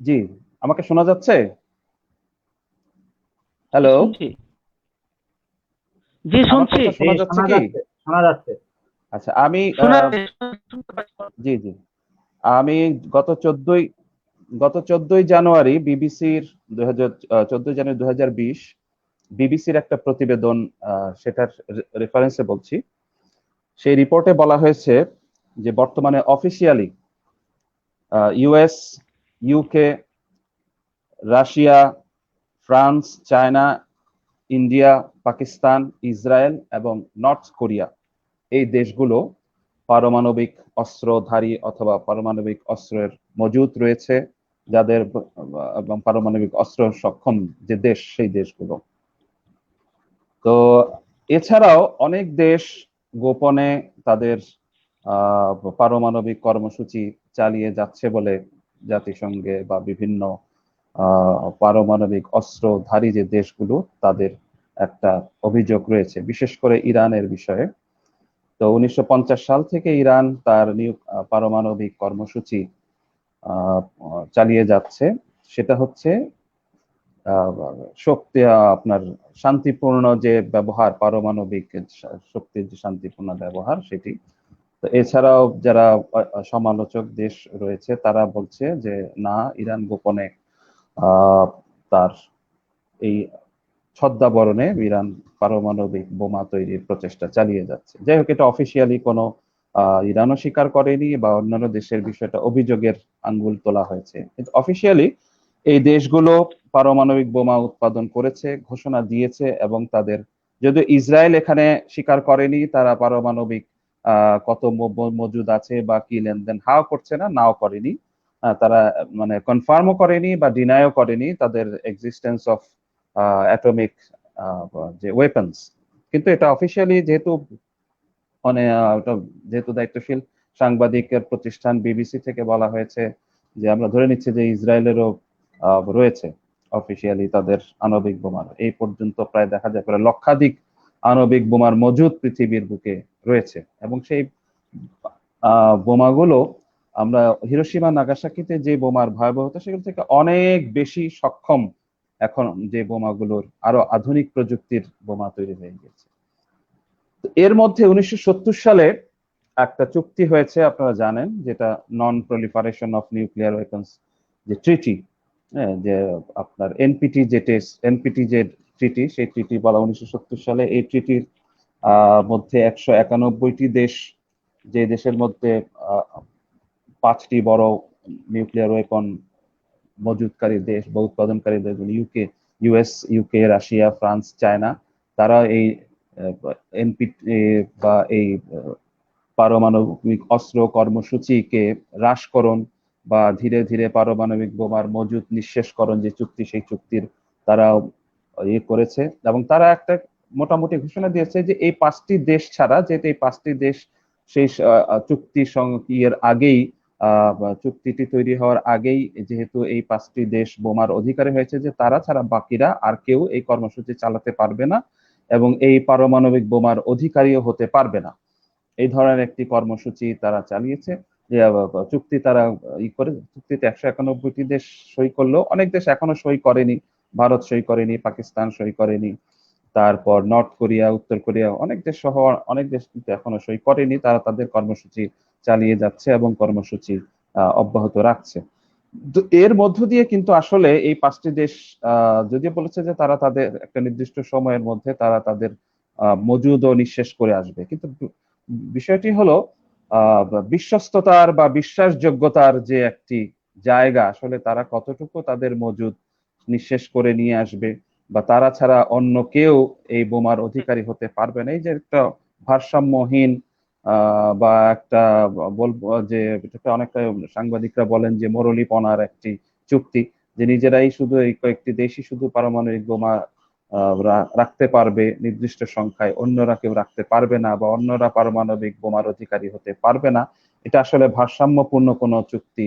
জি, আমাকে শোনা যাচ্ছে? হ্যালো, জি শুনছি। শোনা যাচ্ছে কি? শোনা যাচ্ছে। আচ্ছা, আমি জি জি আমি গত 14ই জানুয়ারি বিবিসির 14 জানুয়ারি 2020 বিবিসির একটা প্রতিবেদন, সেটার রেফারেন্সে বলছি। সেই রিপোর্টে বলা হয়েছে যে বর্তমানে officially US, UK, Russia, France, China, India, Pakistan, Israel এবং নর্থ কোরিয়া, এই দেশগুলো পারমাণবিক অস্ত্রধারী অথবা পারমাণবিক অস্ত্রের মজুদ রয়েছে, যাদের এবং পারমাণবিক অস্ত্র সক্ষম যে দেশ, সেই দেশগুলো। তো এছাড়াও অনেক দেশ গোপনে তাদের পারমাণবিক কর্মসূচি চালিয়ে যাচ্ছে বলে জাতিসংঘে বা বিভিন্ন পারমাণবিক অস্ত্রধারী যে দেশগুলো, তাদের একটা অভিযোগ রয়েছে, বিশেষ করে ইরানের বিষয়ে। তো 1950 সাল থেকে ইরান তার পারমাণবিক কর্মসূচি চালিয়ে যাচ্ছে। সেটা হচ্ছে শক্তি, আপনার শান্তিপূর্ণ যে ব্যবহার, পারমাণবিক শক্তির যে শান্তিপূর্ণ ব্যবহার, সেটি। তো এছাড়াও যারা সমালোচক দেশ রয়েছে তারা বলছে যে না, ইরান গোপনে তার এই ছদ্মাবরণে ইরান পারমাণবিক বোমা তৈরির প্রচেষ্টা চালিয়ে যাচ্ছে। যাই হোক, এটা অফিসিয়ালি কোনো ইরানও স্বীকার করেনি বা অন্যান্য দেশের বিষয়টা অভিযোগের আঙ্গুল তোলা হয়েছে, কিন্তু অফিসিয়ালি এই দেশগুলো পারমাণবিক বোমা উৎপাদন করেছে, ঘোষণা দিয়েছে, এবং তাদের, যদিও ইসরায়েল এখানে স্বীকার করেনি তারা পারমাণবিক কত মজুদ আছে বা কি লেনদেন, হাও করছে না, নাও করেনি, তারা মানে কনফার্মও করেনি বা ডিনাইও করেনি তাদের এক্সিস্টেন্স অফ অ্যাটমিক যে ওয়েপন্স। কিন্তু এটা অফিসিয়ালি যেহেতু মানে যেহেতু দায়িত্বশীল সাংবাদিকের প্রতিষ্ঠান বিবিসি থেকে বলা হয়েছে যে আমরা ধরে নিচ্ছি যে ইসরায়েলেরও রয়েছে অফিসিয়ালি তাদের আণবিক বোমার। এই পর্যন্ত প্রায় দেখা যায় প্রায় লক্ষাধিক আণবিক বোমার মজুদ পৃথিবীর বুকে রয়েছে, এবং সেই বোমাগুলো আমরা হিরোশিমা নাগাসাকিতে যে বোমার ভয়াবহতা সেগুলো থেকে অনেক বেশি সক্ষম এখন যে বোমাগুলোর আরো আধুনিক প্রযুক্তির বোমা তৈরি হয়ে গেছে। এর মধ্যে 1970 সালে একটা চুক্তি হয়েছে, আপনারা জানেন, যেটা নন প্রলিফারেশন অফ নিউক্লিয়ার ওয়েপন্স যে ট্রিটি, যে আপনার এনপিটি যে ট্রিটি, সেই ট্রিটি বলা 1970 সালে। এই ট্রিটির মধ্যে 191টি দেশ, যে দেশের মধ্যে 5টি বড় নিউক্লিয়ার ওয়েপন মজুদকারী দেশ বা উৎপাদনকারী দেশ, ইউকে, রাশিয়া, ফ্রান্স, চায়না, তারা এই এনপিটি বা এই পারমাণবিক অস্ত্র কর্মসূচিকে হ্রাসকরণ বা ধীরে ধীরে পারমাণবিক বোমার মজুদ নিঃশেষকরণ যে চুক্তি, সেই চুক্তির তারা করেছে। এবং তারা একটা মোটামুটি ঘোষণা দিয়েছে যে এই 5টি দেশ ছাড়া, যেহেতু এই 5টি দেশ সেই চুক্তি এর আগেই চুক্তিটি তৈরি হওয়ার আগেই যেহেতু এই 5টি দেশ বোমার অধিকারী হয়েছে, যে তারা ছাড়া বাকিরা আর কেউ এই কর্মসূচি চালাতে পারবে না এবং এই পারমাণবিক বোমার অধিকারীও হতে পারবে না। এই ধরনের একটি কর্মসূচি তারা চালিয়েছে। যে চুক্তি তারা চুক্তিতে 191টি দেশ সই করলেও অনেক দেশ এখনো সই করেনি। ভারত সই করেনি, পাকিস্তান সই করেনি, তারপর নর্থ কোরিয়া, উত্তর কোরিয়া, অনেক দেশ সহ অনেক দেশ কিন্তু এখনো সই করেনি। তারা তাদের কর্মসূচি চালিয়ে যাচ্ছে এবং কর্মসূচি অব্যাহত রাখছে। এর মধ্য দিয়ে কিন্তু আসলে এই 5টি দেশ যদিও বলেছে যে তারা তাদের একটা নির্দিষ্ট সময়ের মধ্যে তারা তাদের মজুদ ও নিঃশেষ করে আসবে, কিন্তু বিষয়টি হলো বিশ্বস্ততার বা বিশ্বাসযোগ্যতার যে একটি জায়গা, আসলে তারা কতটুকু তাদের মজুদ নিঃশেষ করে নিয়ে আসবে বা তারা ছাড়া অন্য কেউ এই বোমার অধিকারী হতে পারবে না। এই যে একটা ভারসাম্যহীন বা একটা বলবো যে অনেকটা সাংবাদিকরা বলেন যে মরলীপনার একটি চুক্তি, যে নিজেরাই শুধু এই কয়েকটি দেশই শুধু পারমাণবিক বোমা রাখতে পারবে নির্দিষ্ট সংখ্যায়, অন্যরা কেউ রাখতে পারবে না বা অন্যরা পারমাণবিক বোমার অধিকারী হতে পারবে না। এটা আসলে ভারসাম্যপূর্ণ কোনো চুক্তি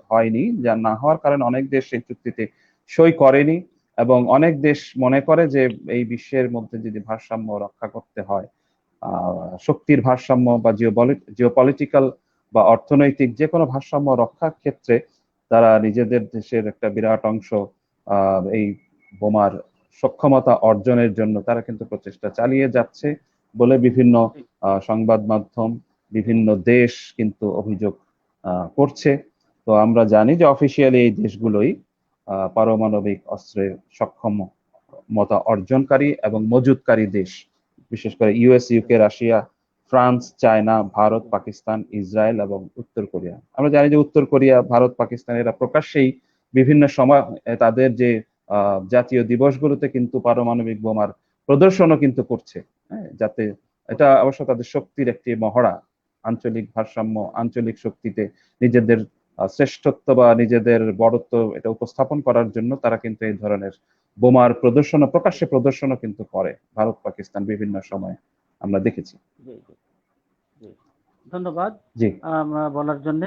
হয়নি, যা না হওয়ার কারণে অনেক দেশ এই চুক্তিতে সই করেনি এবং অনেক দেশ মনে করে যে এই বিশ্বের মধ্যে যদি ভারসাম্য রক্ষা করতে হয়, শক্তির ভারসাম্য বা জিওপলিটিক্যাল বা অর্থনৈতিক যে কোনো ভারসাম্য রক্ষার ক্ষেত্রে তারা নিজেদের দেশের একটা বিরাট অংশ এই বোমার সক্ষমতা অর্জনের জন্য তারা কিন্তু প্রচেষ্টা চালিয়ে যাচ্ছে বলে বিভিন্ন সংবাদ মাধ্যম, বিভিন্ন দেশ কিন্তু অভিযোগ করছে। তো আমরা জানি যে অফিসিয়ালি এই দেশগুলোই পারমাণবিক অস্ত্রের সক্ষমতা অর্জনকারী এবং মজুদকারী দেশ, বিশেষ করে US, UK, Russia, France, China, Bharat, Pakistan, Israel এবং উত্তর কোরিয়া। আমরা জানি যে উত্তর কোরিয়া, ভারত, পাকিস্তান এরা প্রকাশ্যেই বিভিন্ন সময় তাদের যে জাতীয় দিবসগুলোতে কিন্তু পারমাণবিক বোমার প্রদর্শনও কিন্তু করছে, যাতে এটা অবশ্য তাদের শক্তির একটি মহড়া, আঞ্চলিক ভারসাম্য, আঞ্চলিক শক্তিতে নিজেদের শ্রেষ্ঠত্ব বা নিজেদের বড়ত্ব এটা উপস্থাপন করার জন্য তারা কিন্তু এই ধরনের বোমার প্রকাশ্যে প্রদর্শনও কিন্তু করে ভারত, পাকিস্তান বিভিন্ন সময় আমরা দেখেছি। ধন্যবাদ জি বলার জন্য।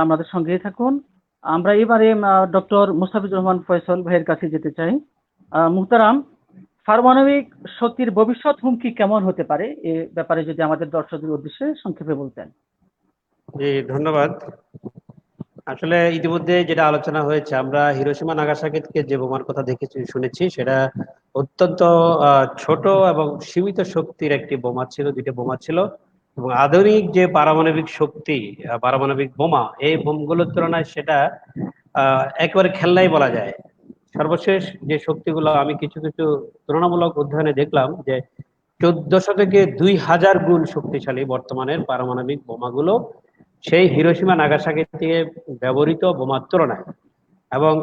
আমাদের সঙ্গেই থাকুন। আমরা এবারে ডক্টর মুস্তাফিজুর রহমান ফয়সল ভাইয়ের কাছে যেতে চাই। মুহতারাম, পারমাণবিক শক্তির ভবিষ্যৎ হুমকি কেমন হতে পারে এ ব্যাপারে যদি আমাদের দর্শকদের উদ্দেশ্যে সংক্ষেপে বলতেন। জি ধন্যবাদ। আসলে ইতিমধ্যে যেটা আলোচনা হয়েছে, আমরা হিরোশিমা নাগাসাকি থেকে যে বোমার কথা দেখেছি শুনেছি, সেটা অত্যন্ত ছোট এবং সীমিত শক্তির একটি বোমা ছিল, দুইটা বোমা ছিল। এবং আধুনিক যে পারমাণবিক শক্তি, পারমাণবিক বোমা, এই বোমগুলোর তুলনায় সেটা একেবারে খেলনাই বলা যায়। সর্বশেষ যে শক্তিগুলো আমি কিছু কিছু তুলনামূলক অধ্যয়নে দেখলাম যে 1400 থেকে 2000 গুণ শক্তিশালী বর্তমানের পারমাণবিক বোমাগুলো সেই হিরোশিমা নাগাসাকি থেকে ব্যবহৃত বোমার তুলনায়। এবং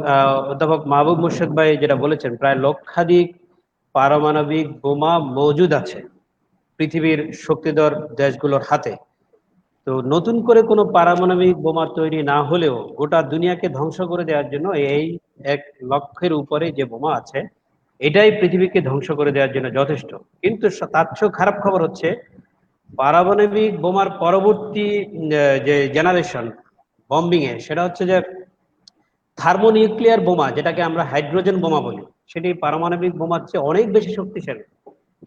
অধ্যাপক মাহবুব মুর্শেদ ভাই যেটা বলেছেন, প্রায় লক্ষাধিক পারমাণবিক বোমা মজুদ আছে পৃথিবীর শক্তিধর দেশগুলোর হাতে। তো নতুন করে কোনো পারমাণবিক বোমা তৈরি না হলেও গোটা দুনিয়াকে ধ্বংস করে দেওয়ার জন্য এই 1 লক্ষের উপরে যে বোমা আছে, এটাই পৃথিবীকে ধ্বংস করে দেওয়ার জন্য যথেষ্ট। কিন্তু তার চেয়েও খারাপ খবর হচ্ছে, পারমাণবিক বোমার পরবর্তী যে জেনারেশন বম্বিং এ, সেটা হচ্ছে যে থার্মোনিউক্লিয়ার বোমা, যেটাকে আমরা হাইড্রোজেন বোমা বলি, সেটি পারমাণবিক বোমার চেয়ে অনেক বেশি শক্তিশালী।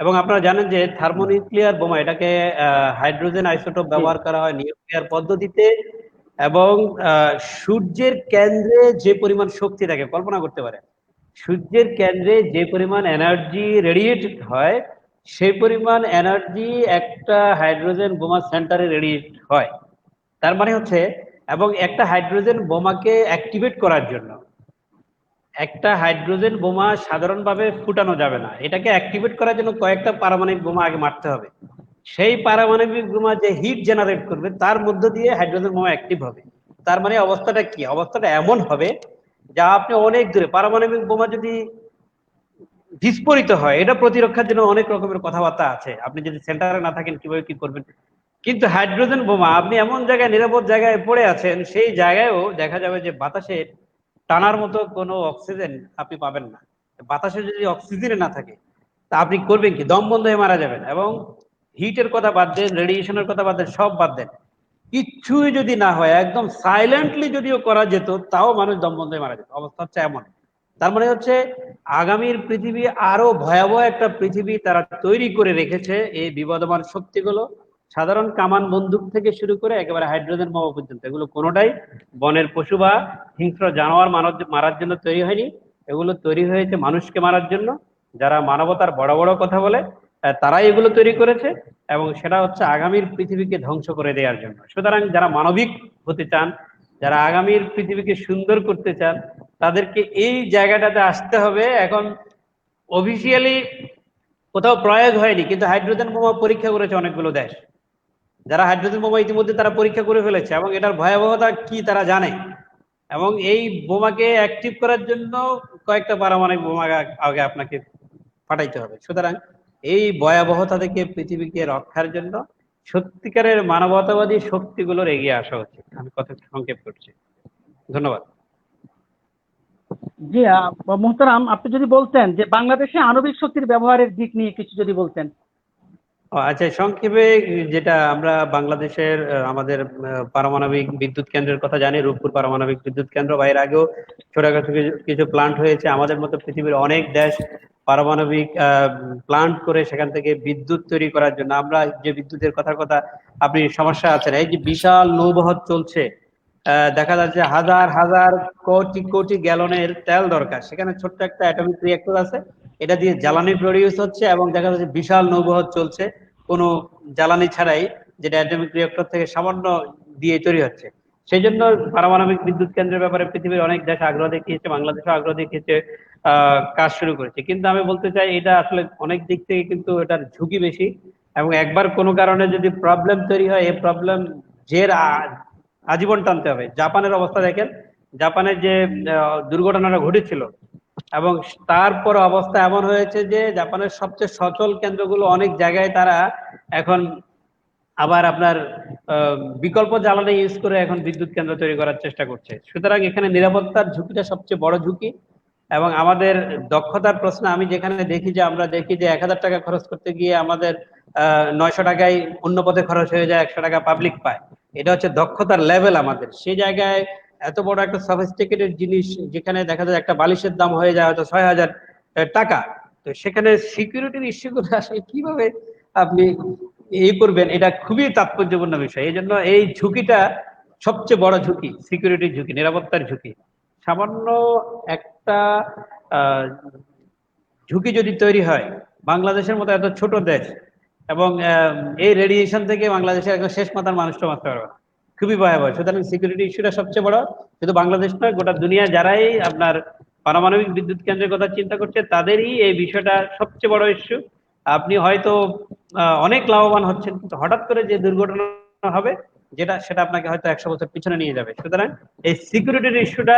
এবং আপনারা জানেন যে থার্মোনিউক্লিয়ার বোমা, এটাকে হাইড্রোজেন আইসোটোপ ব্যবহার করা হয় নিউক্লিয়ার পদ্ধতিতে, এবং সূর্যের কেন্দ্রে যে পরিমাণ শক্তি থাকে কল্পনা করতে পারে, সূর্যের কেন্দ্রে যে পরিমাণ এনার্জি রেডিয়েট হয় সেই পরিমাণ এনার্জি একটা হাইড্রোজেন বোমা সেন্টারে রেডিয়েট হয়। তার মানে হচ্ছে, এবং একটা হাইড্রোজেন বোমাকে অ্যাক্টিভেট করার জন্য, একটা হাইড্রোজেন বোমা সাধারণভাবে ফুটানো যাবে না, এটাকে অ্যাক্টিভেট করার জন্য কয়েকটা পারমাণবিক বোমা আগে মারতে হবে। সেই পারমাণবিক বোমা যে হিট জেনারেট করবে তার মধ্য দিয়ে হাইড্রোজেন বোমা অ্যাক্টিভ হবে। তার মানে অবস্থাটা কি, অবস্থাটা এমন হবে যা আপনি অনেক দূরে, পারমাণবিক বোমা যদি বিস্ফোরিত হয় এটা প্রতিরক্ষার জন্য অনেক রকমের কথাবার্তা আছে, আপনি যদি সেন্টারে না থাকেন কিভাবে কি করবেন। কিন্তু হাইড্রোজেন বোমা আপনি এমন জায়গায়, নিরাপদ জায়গায় পড়ে আছেন, সেই জায়গায়ও দেখা যাবে যে বাতাসে টানার মতো কোনো অক্সিজেন আপনি পাবেন না। বাতাসে যদি অক্সিজেন না থাকে তা আপনি করবেন কি, দম বন্ধ হয়ে মারা যাবেন। এবং হিটের কথা বাদ দেন, রেডিয়েশনের কথা বাদ দেন, সব বাদ দেন, কিচ্ছুই যদি না হয়, একদম সাইলেন্টলি যদিও করা যেত তাও মানুষ দম বন্ধ হয়ে মারা যেত। অবস্থা হচ্ছে এমন। তার মানে হচ্ছে আগামীর পৃথিবী আরো ভয়াবহ একটা পৃথিবী তারা তৈরি করে রেখেছে এই বিবদমান শক্তিগুলো। সাধারণ কামান বন্দুক থেকে শুরু করে একেবারে হাইড্রোজেন বোমা পর্যন্ত, এগুলো কোনোটাই বনের পশু বা হিংস্র জানোয়ার মারার জন্য তৈরি হয়নি, এগুলো তৈরি হয়েছে মানুষকে মারার জন্য। যারা মানবতার বড় বড় কথা বলে তারাই এগুলো তৈরি করেছে, এবং সেটা হচ্ছে আগামীর পৃথিবীকে ধ্বংস করে দেওয়ার জন্য। সুতরাং যারা মানবিক হতে চান, যারা আগামীর পৃথিবীকে সুন্দর করতে চান, তাদেরকে এই জায়গাটাতে আসতে হবে। এখন অফিসিয়ালি কোথাও প্রয়োগ হয়নি, কিন্তু হাইড্রোজেন বোমা পরীক্ষা করেছে অনেকগুলো দেশ। যারা হাইড্রোজেন বোমা ইতিমধ্যে তারা পরীক্ষা করে ফেলেছে এবং এটার ভয়াবহতা কি তারা জানে, এবং এই বোমাকে অ্যাক্টিভ করার জন্য কয়েকটা পারমাণবিক বোমা আগে আপনাকে পাঠাইতে হবে। সুতরাং এই ভয়াবহতা থেকে পৃথিবীকে রক্ষার জন্য সত্যিকারের মানবতাবাদী শক্তিগুলোর এগিয়ে আসা উচিত। আমি কথা সংক্ষেপ করছি, ধন্যবাদ। জি মোহতারাম, আপনি যদি বলতেন যে বাংলাদেশে আণবিক শক্তির ব্যবহারের দিক নিয়ে কিছু যদি বলতেন। আচ্ছা, সংক্ষেপে যেটা আমরা বাংলাদেশের আমাদের পারমাণবিক বিদ্যুৎ কেন্দ্রের কথা জানি, রূপপুর পারমাণবিক বিদ্যুৎ কেন্দ্র, বা এর আগেও ছোটখাটো কিছু প্লান্ট হয়েছে। আমাদের মতো পৃথিবীর অনেক দেশ পারমাণবিক প্লান্ট করে সেখান থেকে বিদ্যুৎ তৈরি করার জন্য, আমরা যে বিদ্যুতের কথা আপনি সমস্যা আছেন, এই যে বিশাল নৌবহর চলছে, দেখা যাচ্ছে হাজার হাজার কোটি কোটি গ্যালনের তেল দরকার, সেখানে ছোট্ট একটা অ্যাটমিক রিঅ্যাক্টর আছে, এটা দিয়ে জ্বালানি প্রডিউস হচ্ছে, এবং দেখা যাচ্ছে বিশাল নৌবহর চলছে কোনো জ্বালানি ছাড়াই, যেটা অ্যাটমিক রিঅ্যাক্টর থেকে সামান্য দিয়ে তৈরি হচ্ছে। সেই জন্য পারমাণবিক বিদ্যুৎ কেন্দ্রের ব্যাপারে পৃথিবীর অনেক দেশ আগ্রহ দেখিয়েছে, বাংলাদেশও আগ্রহ দেখিয়েছে, কাজ শুরু করেছে। কিন্তু আমি বলতে চাই এটা আসলে অনেক দিক থেকে কিন্তু এটার ঝুঁকি বেশি, এবং একবার কোনো কারণে যদি প্রবলেম তৈরি হয়, এই প্রবলেম জের আজীবন টানতে হবে। জাপানের অবস্থা দেখেন, জাপানের যে দুর্ঘটনাটা ঘটেছিল, এবং তারপর অবস্থা এমন হয়েছে যে জাপানের সবচেয়ে সচল কেন্দ্রগুলো অনেক জায়গায় তারা এখন আবার আপনার বিকল্প জ্বালানি ইউজ করে এখন বিদ্যুৎ কেন্দ্র তৈরি করার চেষ্টা করছে। সুতরাং এখানে নিরাপত্তার ঝুঁকিটা সবচেয়ে বড় ঝুঁকি। এবং আমাদের দক্ষতার প্রশ্ন, আমি যেখানে দেখি যে আমরা দেখি যে 1000 টাকা খরচ করতে গিয়ে আমাদের 900 টাকায় অন্য পথে খরচ হয়ে যায়, 100 টাকা পাবলিক পায়। এটা হচ্ছে দক্ষতার লেভেল আমাদের। সেই জায়গায় এত বড় একটা সফিস্টিকেটেড জিনিস, যেখানে দেখা যায় একটা বালিশের দাম হয়ে যায় হয়তো 6000 টাকা, তো সেখানে সিকিউরিটির ইস্যুগুলো আসলে কিভাবে আপনি করবেন, এটা খুবই তাৎপর্যপূর্ণ বিষয়। এই জন্য এই ঝুঁকিটা সবচেয়ে বড় ঝুঁকি, সিকিউরিটির ঝুঁকি, নিরাপত্তার ঝুঁকি। সামান্য একটা ঝুঁকি যদি তৈরি হয়, বাংলাদেশের মতো এত ছোট দেশ, এবং এই রেডিয়েশন থেকে বাংলাদেশের একদম শেষ মাথার মানুষটা বাঁচতে পারবে না, খুবই ভয়াবহ। সুতরাং সিকিউরিটি ইস্যুটা সবচেয়ে বড়। শুধু বাংলাদেশ নয়, গোটা দুনিয়া যারাই আপনার পারমাণবিক বিদ্যুৎ কেন্দ্রের কথা চিন্তা করছে তাদেরই এই বিষয়টা সবচেয়ে বড় ইস্যু। আপনি হয়তো অনেক লাভবান হচ্ছেন, কিন্তু হঠাৎ করে যে দুর্ঘটনা হবে সেটা আপনাকে হয়তো 100 বছর পিছনে নিয়ে যাবে। সুতরাং এই সিকিউরিটির ইস্যুটা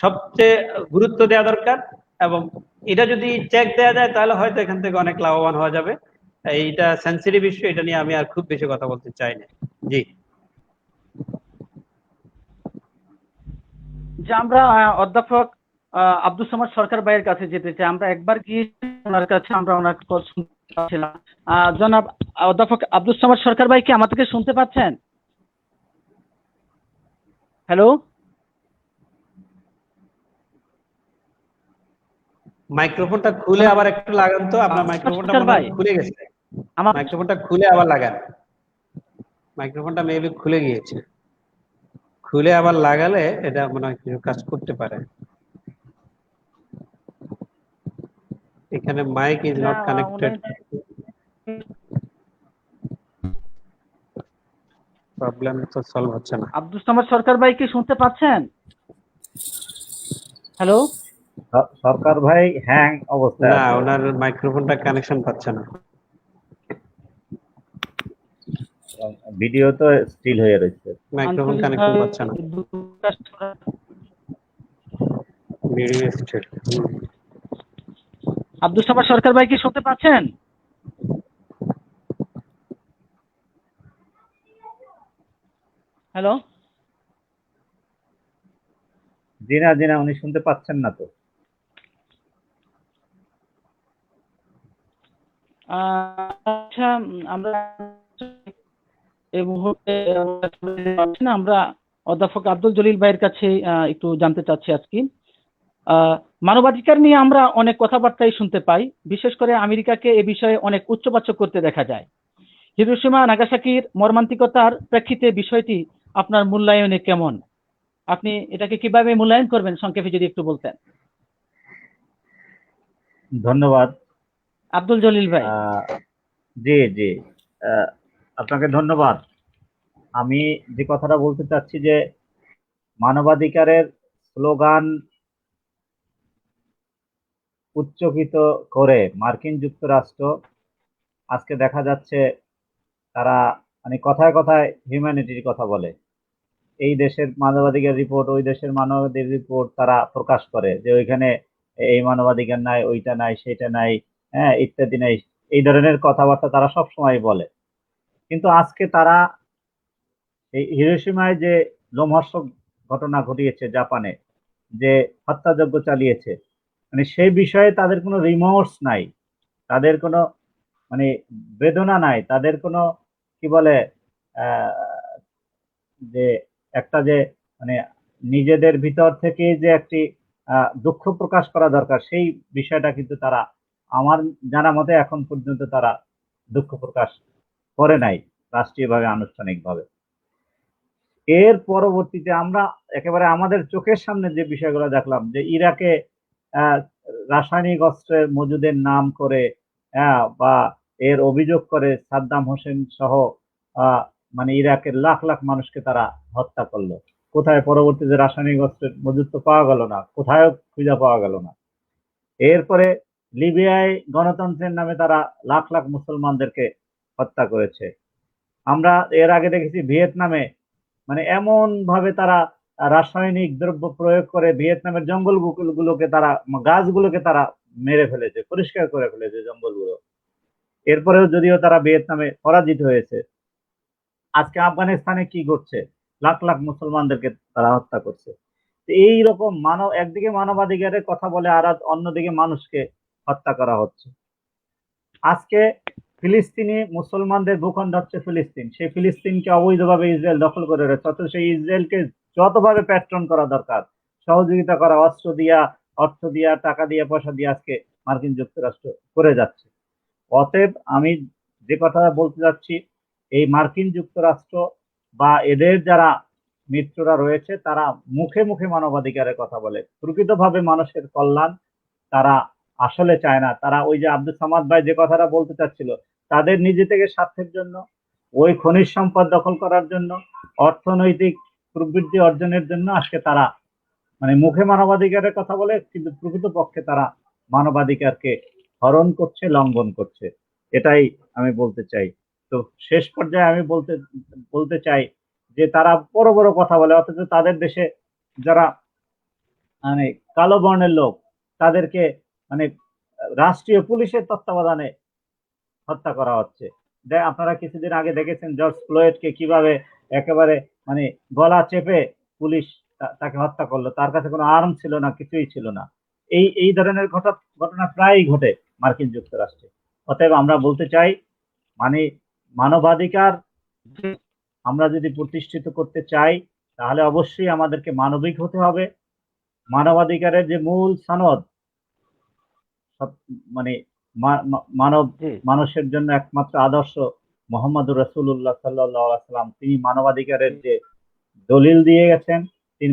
সবচেয়ে গুরুত্ব দেওয়া দরকার, এবং এটা যদি চেক দেওয়া যায় তাহলে হয়তো এখান থেকে অনেক লাভবান হওয়া যাবে। এইটা সেন্সিটিভ ইস্যু, এটা নিয়ে আমি আর খুব বেশি কথা বলতে চাই না। জি, যে আমরা অধ্যাপক আব্দুস সামাদ সরকার ভাইয়ের কাছে যেতে চাই। আমরা একবার গিয়ে ওনার কাছে আমরা ওনার কথা শুনতে পাচ্ছিলাম। জনাব অধ্যাপক আব্দুস সামাদ সরকার ভাই, কি আমাদেরকে শুনতে পাচ্ছেন? হ্যালো। মাইক্রোফোনটা খুলে আবার একটু লাগান তো, আপনার মাইক্রোফোনটা মনে হয় খুলে গেছে। আমার মাইক্রোফোনটা খুলে আবার লাগান, মাইক্রোফোনটা মেবি খুলে গিয়েছে, খুলে আবার লাগালে এটা মনে হয় কিছু কাজ করতে পারে। এখানে mike is not connected, problem তো সলভ হচ্ছে না। আব্দুল সামাদ সরকার ভাই কি শুনতে পাচ্ছেন? হ্যালো, সরকার ভাই হ্যাং অবস্থায় না, আছে। ওনার মাইক্রোফোনটা কানেকশন পাচ্ছে না, ভিডিও তো স্টিল হয়ে রয়েছে, মাইক্রোফোন কানেকশন পাচ্ছে না, ভিডিও স্টিল। আব্দুল সামাদ সরকার ভাই কি শুনতে পাচ্ছেন? হ্যালো, জি না উনি শুনতে পাচ্ছেন না তো। আচ্ছা, আমরা এই মুহূর্তে আমরা অধ্যাপক আব্দুল জলিল ভাইয়ের কাছে একটু জানতে চাচ্ছি আজকে। মানবাধিকার নিয়ে আমরা অনেক কথাবার্তাই শুনতে পাই, বিশেষ করে আমেরিকাকে এ বিষয়ে অনেক উচ্চবাচ্য করতে দেখা যায়। হিরোশিমা নাগাসাকির মর্মান্তিকতার প্রেক্ষিতে বিষয়টি আপনার মূল্যায়নে কেমন? আপনি এটাকে কিভাবে মূল্যায়ন করবেন সংক্ষেপে যদি একটু বলতেন। ধন্যবাদ আব্দুল জলিল ভাই। জি আপনাকে ধন্যবাদ। আমি যে কথাটা বলতে চাচ্ছি যে মানবাধিকারের স্লোগান উচ্চকিত করে মার্কিন যুক্তরাষ্ট্র আজকে দেখা যাচ্ছে তারা মানে কথায় কথায় হিউম্যানিটির কথা বলে। এই দেশের মানবাধিকার রিপোর্ট, ওই দেশের মানবাধিকার রিপোর্ট তারা প্রকাশ করে যে ওইখানে এই মানবাধিকার নাই, ওইটা নাই, সেটা নাই, হ্যাঁ ইত্যাদি নাই, এই ধরনের কথাবার্তা তারা সব সময় বলে। কিন্তু আজকে তারা এই হিরোশিমায় যে লোমহর্ষক ঘটনা ঘটিয়েছে, জাপানে যে হত্যাযজ্ঞ চালিয়েছে, মানে সেই বিষয়ে তাদের কোনো রিমোর্স নাই, তাদের কোনো মানে বেদনা নাই, তাদের কোনো কি বলে যে একটা যে মানে নিজেদের ভিতর থেকে যে একটি দুঃখ প্রকাশ করা দরকার, সেই বিষয়টা কিন্তু তারা আমার জানা মতে এখন পর্যন্ত তারা দুঃখ প্রকাশ করে নাই রাষ্ট্রীয়ভাবে, আনুষ্ঠানিকভাবে। এর পরবর্তীতে আমরা একেবারে আমাদের চোখের সামনে যে বিষয়গুলো দেখলাম যে ইরাকে আহ, রাসায়নিক অস্ত্রের মজুদের নাম করে বা এর অভিযোগ করে সাদ্দাম হোসেন সহ মানে ইরাকের লাখ লাখ মানুষকে তারা হত্যা করলো। কোথায় পরবর্তীতে রাসায়নিক অস্ত্রের মজুদ তো পাওয়া গেল না, কোথায় খুঁজে পাওয়া গেল না। এরপরে লিবিয়ায় গণতন্ত্রের নামে তারা লাখ লাখ মুসলমানদেরকে হত্যা করেছে। আমরা এর আগে দেখেছি ভিয়েতনামে মানে এমন ভাবে তারা রাসায়নিক দ্রব্য প্রয়োগ করে ভিয়েতনামের জঙ্গলগুলোকে তারা, গাছগুলোকে তারা মেরে ফেলেছে, পরিষ্কার করে ফেলেছে জঙ্গলগুলো। এরপরেও যদিও তারা ভিয়েতনামে পরাজিত হয়েছে, আজকে আফগানিস্তানে কি করছে, লাখ লাখ মুসলমানদেরকে তারা হত্যা করছে। এই রকম একদিকে মানবাধিকারের কথা বলে আর অন্যদিকে মানুষকে হত্যা করা হচ্ছে। আজকে ফিলিস্তিনি মুসলমানদের ভূখণ্ড হচ্ছে ফিলিস্তিন, সেই ফিলিস্তিনকে অবৈধভাবে ইসরায়েল দখল করে রয়েছে, অথচ সেই ইসরায়েলকে যতভাবে প্যাট্রন করা দরকার, সহযোগিতা করা, অস্ত্র দিয়া, অর্থ দিয়া, টাকা দিয়া, পয়সা দিয়ে আজকে মার্কিন যুক্তরাষ্ট্র করে যাচ্ছে। অতএব আমি যে কথা বলতে যাচ্ছি, এই মার্কিন যুক্তরাষ্ট্র বা এদের যারা মিত্ররা রয়েছে তারা মুখে মুখে মানবাধিকারের কথা বলে, প্রকৃতভাবে মানুষের কল্যাণ তারা আসলে চায় না। তারা ওই যে আব্দুল সামাদ ভাই যে কথাটা বলতে চাচ্ছিল, তাদের নিজে থেকে স্বার্থের জন্য, ওই খনিজ সম্পদ দখল করার জন্য, অর্থনৈতিক প্রবৃদ্ধি অর্জনের জন্য আজকে তারা মানে মুখে মানবাধিকারের কথা বলে, কিন্তু প্রকৃতপক্ষে তারা মানবাধিকারকে হরণ করছে, লঙ্ঘন করছে। এটাই আমি বলতে চাই। তো শেষ পর্যায়ে আমি বলতে চাই যে তারা বড় বড় কথা বলে, অথচ তাদের দেশে যারা মানে কালো বর্ণের লোক তাদেরকে মানে রাষ্ট্রীয় পুলিশের তত্ত্বাবধানে হত্যা করা হচ্ছে। আপনারা কিছুদিন আগে দেখেছেন জর্জ ফ্লয়েডকে কিভাবে একেবারে মানে গলা চেপে পুলিশ তাকে হত্যা করলো, তার কাছে কোনো আর্ম ছিল না, কিছুই ছিল না। এই ধরনের ঘটনা প্রায়ই ঘটে মার্কিন যুক্তরাষ্ট্রে। অতএব আমরা বলতে চাই মানে মানবাধিকার আমরা যদি প্রতিষ্ঠিত করতে চাই তাহলে অবশ্যই আমাদেরকে মানবিক হতে হবে। মানবাধিকারের যে মূল সনদ মানে মানব জি মানুষের জন্য একমাত্র আদর্শ মোহাম্মদুর রাসূলুল্লাহ সাল্লাল্লাহু আলাইহি সাল্লাম, তিনি মানবাধিকারের যে দলিল দিয়ে গেছেন, তিনি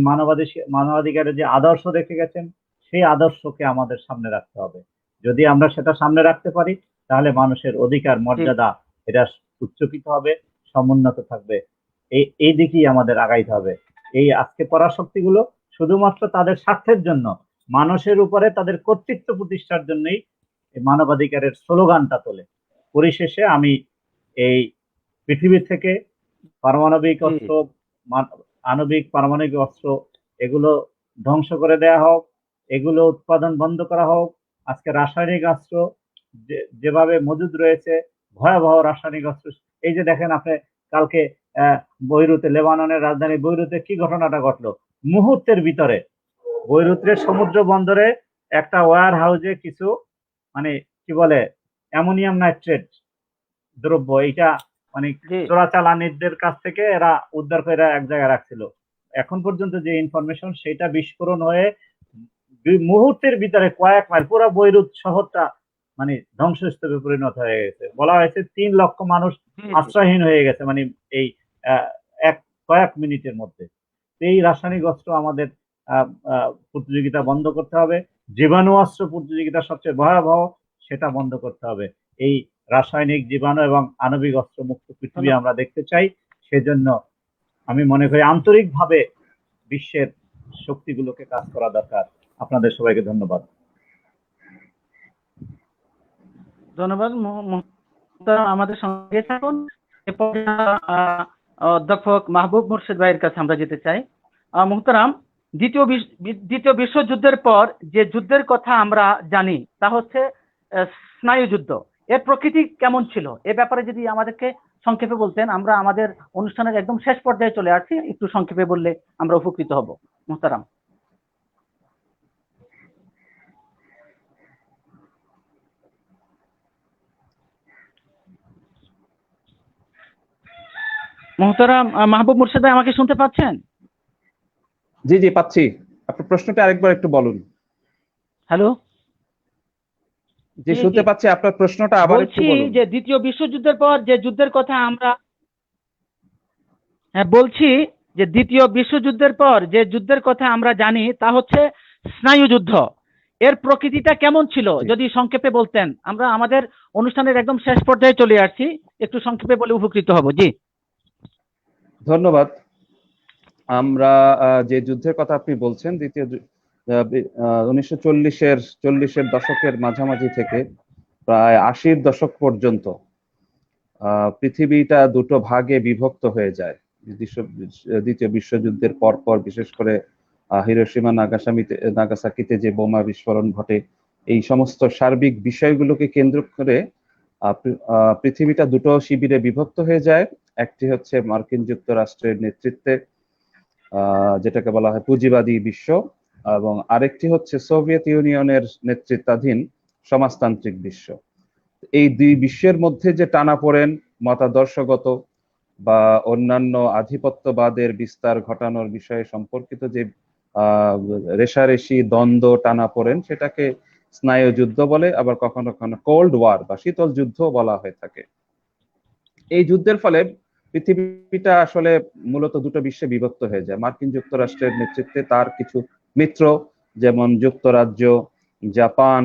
মানবাধিকারের যে আদর্শ রেখে গেছেন, সেই আদর্শকে আমাদের সামনে রাখতে হবে। যদি আমরা সেটা সামনে রাখতে পারি, তাহলে মানুষের অধিকার জি মর্যাদা এটা উচ্চকিত হবে, সমুন্নত থাকবে। এই দিকেই আমাদের আগাইতে হবে। এই আজকে পরাশক্তিগুলো শুধুমাত্র তাদের স্বার্থের জন্য, মানুষের উপরে তাদের কর্তৃত্ব প্রতিষ্ঠার জন্যই এই মানবাধিকারের স্লোগানটা তোলে। পরিশেষে আমি এই পৃথিবী থেকে পারমাণবিক জি অস্ত্র, আণবিক পারমাণবিক অস্ত্র এগুলো ধ্বংস করে দেয়া হোক, এগুলো উৎপাদন বন্ধ করা হোক। আজকে রাসায়নিক অস্ত্র যেভাবে মজুদ রয়েছে, ভয়াবহ রাসায়নিক অস্ত্র, এই যে দেখেন আপনি কালকে বৈরুতে, লেবাননের রাজধানী বৈরুতে কি ঘটনাটা ঘটলো মুহূর্তের ভিতরে। বৈরুতের সমুদ্র বন্দরে একটা ওয়্যার হাউসে কিছু মানে কি বলে অ্যামোনিয়াম নাইট্রেট দ্রব্য, এইটা মানে জি চোরাচালানিদের কাছ থেকে এরা উদ্ধার করে এক জায়গায় রাখছিল। এখন পর্যন্ত যে ইনফরমেশন, সেটা বিস্ফোরণ হয়ে মুহূর্তের ভিতরে কয়েক মাইল পুরো বৈরুত শহরটা মানে ধ্বংসস্তূপে পরিণত হয়ে গেছে। বলা হয়েছে 3 লক্ষ মানুষ জি জি আশ্রয়হীন হয়ে গেছে মানে এই এক কয়েক মিনিটের মধ্যে। এই রাসায়নিক অস্ত্র আমাদের প্রতিযোগিতা বন্ধ করতে হবে। জীবাণু অস্ত্র প্রতিযোগিতা সবচেয়ে ভয়াবহ, সেটা বন্ধ করতে হবে। এই রাসায়নিক, জীবাণু এবং আণবিক অস্ত্র মুক্ত পৃথিবী ধন্যবাদ আমরা দেখতে চাই। সেজন্য আমি মনে করি আন্তরিকভাবে বিশ্বের শক্তিগুলোকে কাজ করা দরকার। আপনাদের সবাইকে ধন্যবাদ। ধন্যবাদ মুহতারাম, আমাদের সঙ্গে থাকুন। এরপর অধ্যাপক মাহবুব মুর্শিদ ভাইয়ের কাছে আমরা যেতে চাই। মুহতারাম, দ্বিতীয় বিশ্বযুদ্ধের পর যে যুদ্ধের কথা আমরা জানি তা হচ্ছে স্নায়ুযুদ্ধ। এর প্রকৃতি কেমন ছিল এ ব্যাপারে যদি আমাদেরকে সংক্ষেপে বলতেন। আমরা আমাদের অনুষ্ঠানের একদম শেষ পর্যায়ে চলে আসছি, একটু সংক্ষেপে বললে আমরা উপকৃত হব মুহতারাম। মুহতারাম মাহবুব মুর্শিদ ভাই, আমাকে শুনতে পাচ্ছেন? জি জি পাচ্ছি। আপনার প্রশ্নটা আরেকবার একটু বলুন। হ্যালো, জি জি শুনতে জি পাচ্ছি, আপনার প্রশ্নটা আবার একটু বলছি বলুন। যে দ্বিতীয় বিশ্বযুদ্ধের পর যে যুদ্ধের কথা আমরা বলছি যে দ্বিতীয় বিশ্বযুদ্ধের পর যে যুদ্ধের কথা আমরা জানি তা হচ্ছে স্নায়ুযুদ্ধ। এর প্রকৃতিটা কেমন ছিল জি যদি সংক্ষেপে বলতেন। আমরা আমাদের অনুষ্ঠানের একদম শেষ পর্যায়ে চলে আসছি, একটু সংক্ষেপে বলে উপকৃত হব। জি ধন্যবাদ। আমরা যে যুদ্ধের কথা আপনি বলছেন, 1940-এর দশকের মাঝামাঝি থেকে প্রায় 80-র দশক পর্যন্ত পৃথিবীটা দুটো ভাগে বিভক্ত হয়ে যায়। দ্বিতীয় বিশ্বযুদ্ধের পর বিশেষ করে হিরোশিমা নাগাসাকিতে যে বোমা বিস্ফোরণ ঘটে, এই সমস্ত সার্বিক বিষয়গুলোকে কেন্দ্র করে পৃথিবীটা দুটো শিবিরে বিভক্ত হয়ে যায়। একটি হচ্ছে মার্কিন যুক্তরাষ্ট্রের নেতৃত্বে যেটাকে বলা হয় পুঁজিবাদী বিশ্ব, এবং আরেকটি হচ্ছে সোভিয়েত ইউনিয়নের নেতৃত্বাধীন সমাজতান্ত্রিক বিশ্ব। এই দুই বিশ্বের মধ্যে যে টানাপোড়েন, মতাদর্শগত বা অন্যান্য আধিপত্যবাদের বিস্তার ঘটানোর বিষয়ে সম্পর্কিত যে রেষারেষি, দ্বন্দ্ব, টানাপোড়েন, সেটাকে স্নায়ুযুদ্ধ বলে, আবার কখনো কখনো কোল্ড ওয়ার বা শীতল যুদ্ধ বলা হয়ে থাকে। এই যুদ্ধের ফলে পৃথিবীটা আসলে মূলত দুটো বিশ্বে বিভক্ত হয়ে যায়। মার্কিন যুক্তরাষ্ট্রের নেতৃত্বে তার কিছু মিত্র, যেমন যুক্তরাজ্য, জাপান,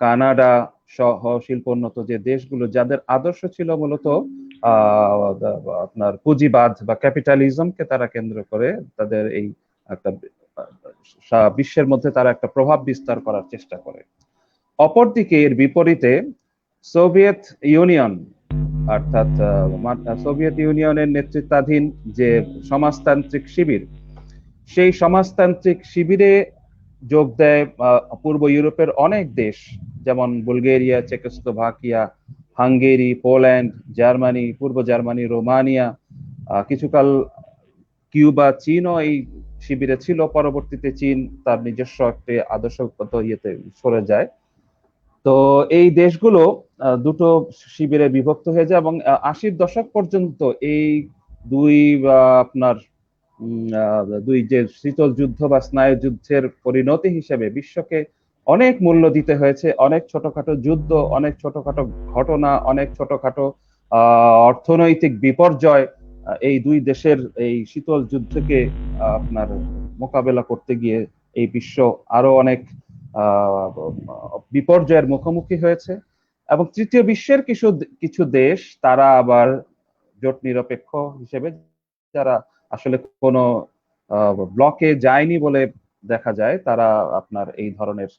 কানাডা সহ শিল্পোন্নত যে দেশগুলো, যাদের আদর্শ ছিল মূলত আপনার পুঁজিবাদ বা ক্যাপিটালিজমকে তারা কেন্দ্র করে তাদের এই একটা বিশ্বের মধ্যে তারা একটা প্রভাব বিস্তার করার চেষ্টা করে। অপরদিকে এর বিপরীতে সোভিয়েত ইউনিয়ন, অর্থাৎ সোভিয়েত ইউনিয়নের নেতৃত্বাধীন যে সমাজতান্ত্রিক শিবির, সেই সমাজতান্ত্রিক শিবিরে যোগ দেয় পূর্ব ইউরোপের অনেক দেশ, যেমন Bulgaria, Czechoslovakia, Hungary, Poland, Germany, পূর্ব জার্মানি, রোমানিয়া, কিছুকাল কিউবা, চীনও এই শিবিরে ছিল। পরবর্তীতে চীন তার নিজস্ব একটি আদর্শগত ইয়েতে সরে যায়। তো এই দেশগুলো দুটো শিবিরে বিভক্ত হয়ে যায়, এবং 80-র দশক পর্যন্ত এই আপনার দুই যে শীতল যুদ্ধ বা স্নায়ু যুদ্ধের পরিণতি হিসেবে বিশ্বকে অনেক মূল্য দিতে হয়েছে, অনেক ছোটখাটো যুদ্ধ, অনেক ছোটখাটো ঘটনা, অনেক ছোটখাটো অর্থনৈতিক বিপর্যয় এই দুই দেশের এই শীতল যুদ্ধকে আপনার মোকাবেলা করতে গিয়ে এই বিশ্ব আরো অনেক বিপর্যয়ের মুখোমুখি হয়েছে। এবং তৃতীয় বিশ্বের কিছু কিছু দেশ তারা আবার জোট নিরপেক্ষ হিসেবে, যারা আসলে কোনো ব্লকে যায়নি বলে দেখা যায়, তারা আপনার এই ধরনের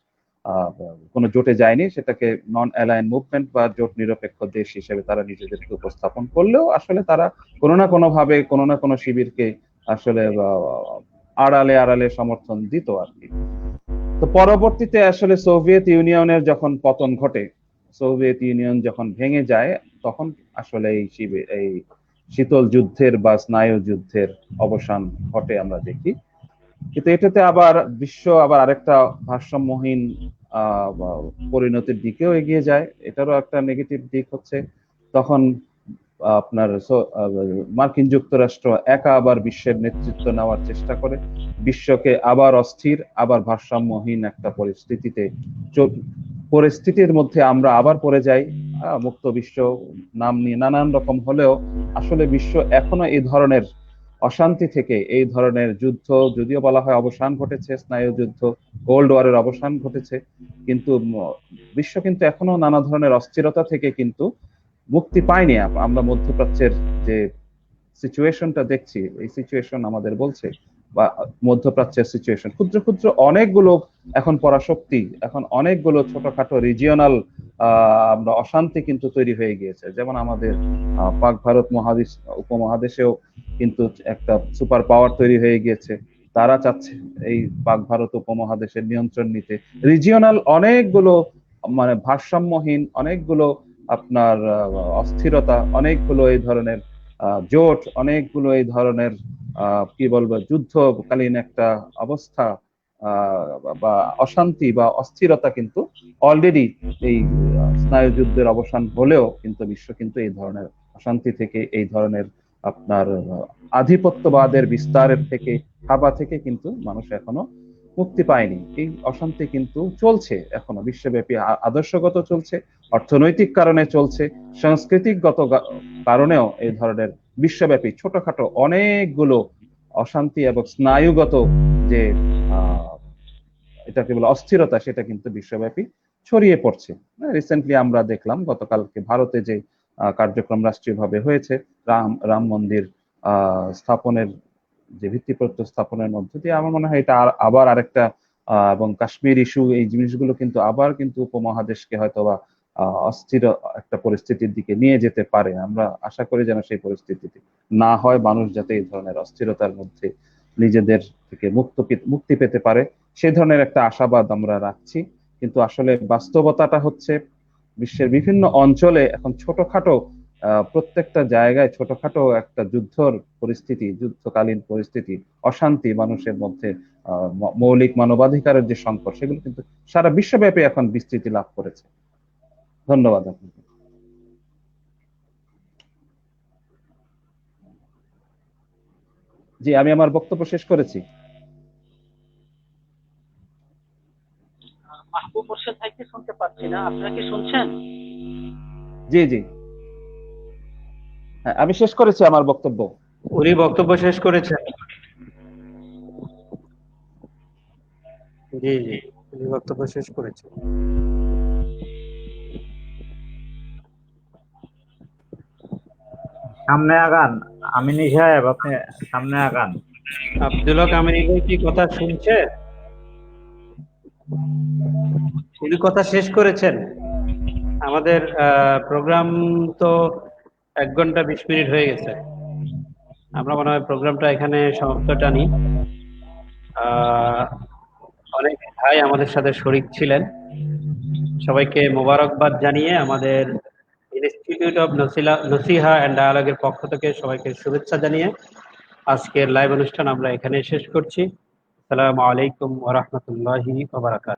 কোনো জোটে যায়নি, সেটাকে নন অ্যালাইন মুভমেন্ট বা জোট নিরপেক্ষ দেশ হিসেবে তারা নিজেদেরকে উপস্থাপন করলেও আসলে তারা কোনো না কোনো ভাবে কোনো না কোনো শিবিরকে আসলে আড়ালে আড়ালে সমর্থন দিত আর কি। তো পরবর্তীতে আসলে সোভিয়েত ইউনিয়নের যখন পতন ঘটে, সোভিয়েত ইউনিয়ন যখন ভেঙে যায়, তখন আসলে এই শীতল যুদ্ধের বা স্নায়ু যুদ্ধের অবসান ঘটে আমরা দেখি। কিন্তু এটাতে আবার বিশ্ব আবার আরেকটা ভারসাম্যহীন পরিণতির দিকেও এগিয়ে যায়। এটারও একটা নেগেটিভ দিক হচ্ছে তখন আপনার মার্কিন যুক্তরাষ্ট্র একা আবার বিশ্বের নেতৃত্ব নেওয়ার চেষ্টা করে, বিশ্বকে আবার অস্থির, আবার ভারসাম্যহীন একটা পরিস্থিতির মধ্যে আমরা আবার পড়ে যাই। মুক্ত বিশ্ব নাম নিয়ে নানান রকম হলেও আসলে বিশ্ব এখনো এই ধরনের অশান্তি থেকে, এই ধরনের যুদ্ধ যদিও বলা হয় অবসান ঘটেছে, স্নায়ু যুদ্ধ কোল্ড ওয়ারের অবসান ঘটেছে, কিন্তু বিশ্ব কিন্তু এখনো নানা ধরনের অস্থিরতা থেকে কিন্তু মুক্তি পায়নি। আমরা মধ্যপ্রাচ্যের যে সিচুয়েশনটা দেখছি, এই সিচুয়েশন আমাদের বলছে, বা মধ্যপ্রাচ্যের সিচুয়েশন ক্ষুদ্র ক্ষুদ্র অনেকগুলো এখন পরাশক্তি, এখন অনেকগুলো ছোটখাটো রিজিওনাল আমরা অশান্তি কিন্তু তৈরি হয়ে গিয়েছে। যেমন আমাদের পাক ভারত উপমহাদেশেও কিন্তু একটা সুপার পাওয়ার তৈরি হয়ে গিয়েছে, তারা চাচ্ছে এই পাক ভারত উপমহাদেশের নিয়ন্ত্রণ নিতে। রিজিওনাল অনেকগুলো মানে ভারসাম্যহীন অনেকগুলো আপনার অস্থিরতা, অনেকগুলো এই ধরনের জোট, অনেকগুলো এই ধরনের কি বলবো যুদ্ধকালীন একটা অবস্থা বা অশান্তি বা অস্থিরতা কিন্তু অলরেডি এই স্নায়ু যুদ্ধের অবসান হলেও কিন্তু বিশ্ব কিন্তু এই ধরনের অশান্তি থেকে, এই ধরনের আপনার আধিপত্যবাদের বিস্তারের থেকে, হাবা থেকে কিন্তু মানুষ এখনো মুক্তি পায়নি। এই অশান্তি কিন্তু চলছে এখনো বিশ্বব্যাপী, আদর্শগত চলছে, অর্থনৈতিক কারণে চলছে, সাংস্কৃতিকগত কারণেও এই ধরনের বিশ্বব্যাপী ছোটখাটো অনেকগুলো অশান্তি এবং স্নায়ুগত যে এটাকে বলে অস্থিরতা, সেটা কিন্তু বিশ্বব্যাপী ছড়িয়ে পড়ছে। রিসেন্টলি আমরা দেখলাম গতকালকে ভারতে যে কার্যক্রম রাষ্ট্রীয়ভাবে হয়েছে, রাম মন্দির স্থাপনের যে ভিত্তিপ্রস্তর স্থাপনের মধ্য দিয়ে, আমার মনে হয় এটা আবার আরেকটা এবং কাশ্মীর ইস্যু, এই জিনিসগুলো কিন্তু আবার কিন্তু উপমহাদেশকে হয়তো বা অস্থির একটা পরিস্থিতির দিকে নিয়ে যেতে পারে। আমরা আশা করি যেন সেই পরিস্থিতিতে না হয়, মানুষ যাতে এই ধরনের অস্থিরতার মধ্যে নিজেদের থেকে মুক্তি পেতে পারে, সেই ধরনের একটা আশাবাদ আমরা রাখছি। কিন্তু আসলে বাস্তবতাটা হচ্ছে বিশ্বের বিভিন্ন অঞ্চলে এখন ছোটখাটো প্রত্যেকটা জায়গায় ছোটখাটো একটা যুদ্ধকালীন পরিস্থিতি, অশান্তি, মানুষের মধ্যে মৌলিক মানবাধিকারের যে সংকট, সেগুলো কিন্তু সারা বিশ্বব্যাপী এখন বিস্তৃতি লাভ করেছে। ধন্যবাদ আপনাকে। জি, আমি আমার বক্তব্য শেষ করেছি। মাহবুব মোর্শেদ ভাইকে শুনতে পাচ্ছি না, আপনারা কি শুনছেন? জি জি, হ্যাঁ, আমি শেষ করেছি আমার বক্তব্য। উনি বক্তব্য শেষ করেছেন। জি জি, উনি বক্তব্য শেষ করেছেন। সামনে আগান আমিনী সাহেব, আপনি সামনে আগান। আব্দুল হক আমিনী ভাই কি কথা শুনছে? উনি কথা শেষ করেছেন। আমাদের প্রোগ্রাম তো 1 ঘন্টা 20 মিনিট হয়ে গেছে। আমরা মনে হয় প্রোগ্রামটা এখানে সমাপ্ত টানি। অনেক ভাই আমাদের সাথে শরীক ছিলেন, সবাইকে মোবারকবাদ জানিয়ে আমাদের ইনস্টিটিউট অফ নসিহা এন্ড ডায়ালগের পক্ষ থেকে সবাইকে শুভেচ্ছা জানিয়ে আজকের লাইভ অনুষ্ঠান আমরা এখানে শেষ করছি। আসসালামু আলাইকুম ওয়া রাহমাতুল্লাহি ওয়া বারাকাতুহু।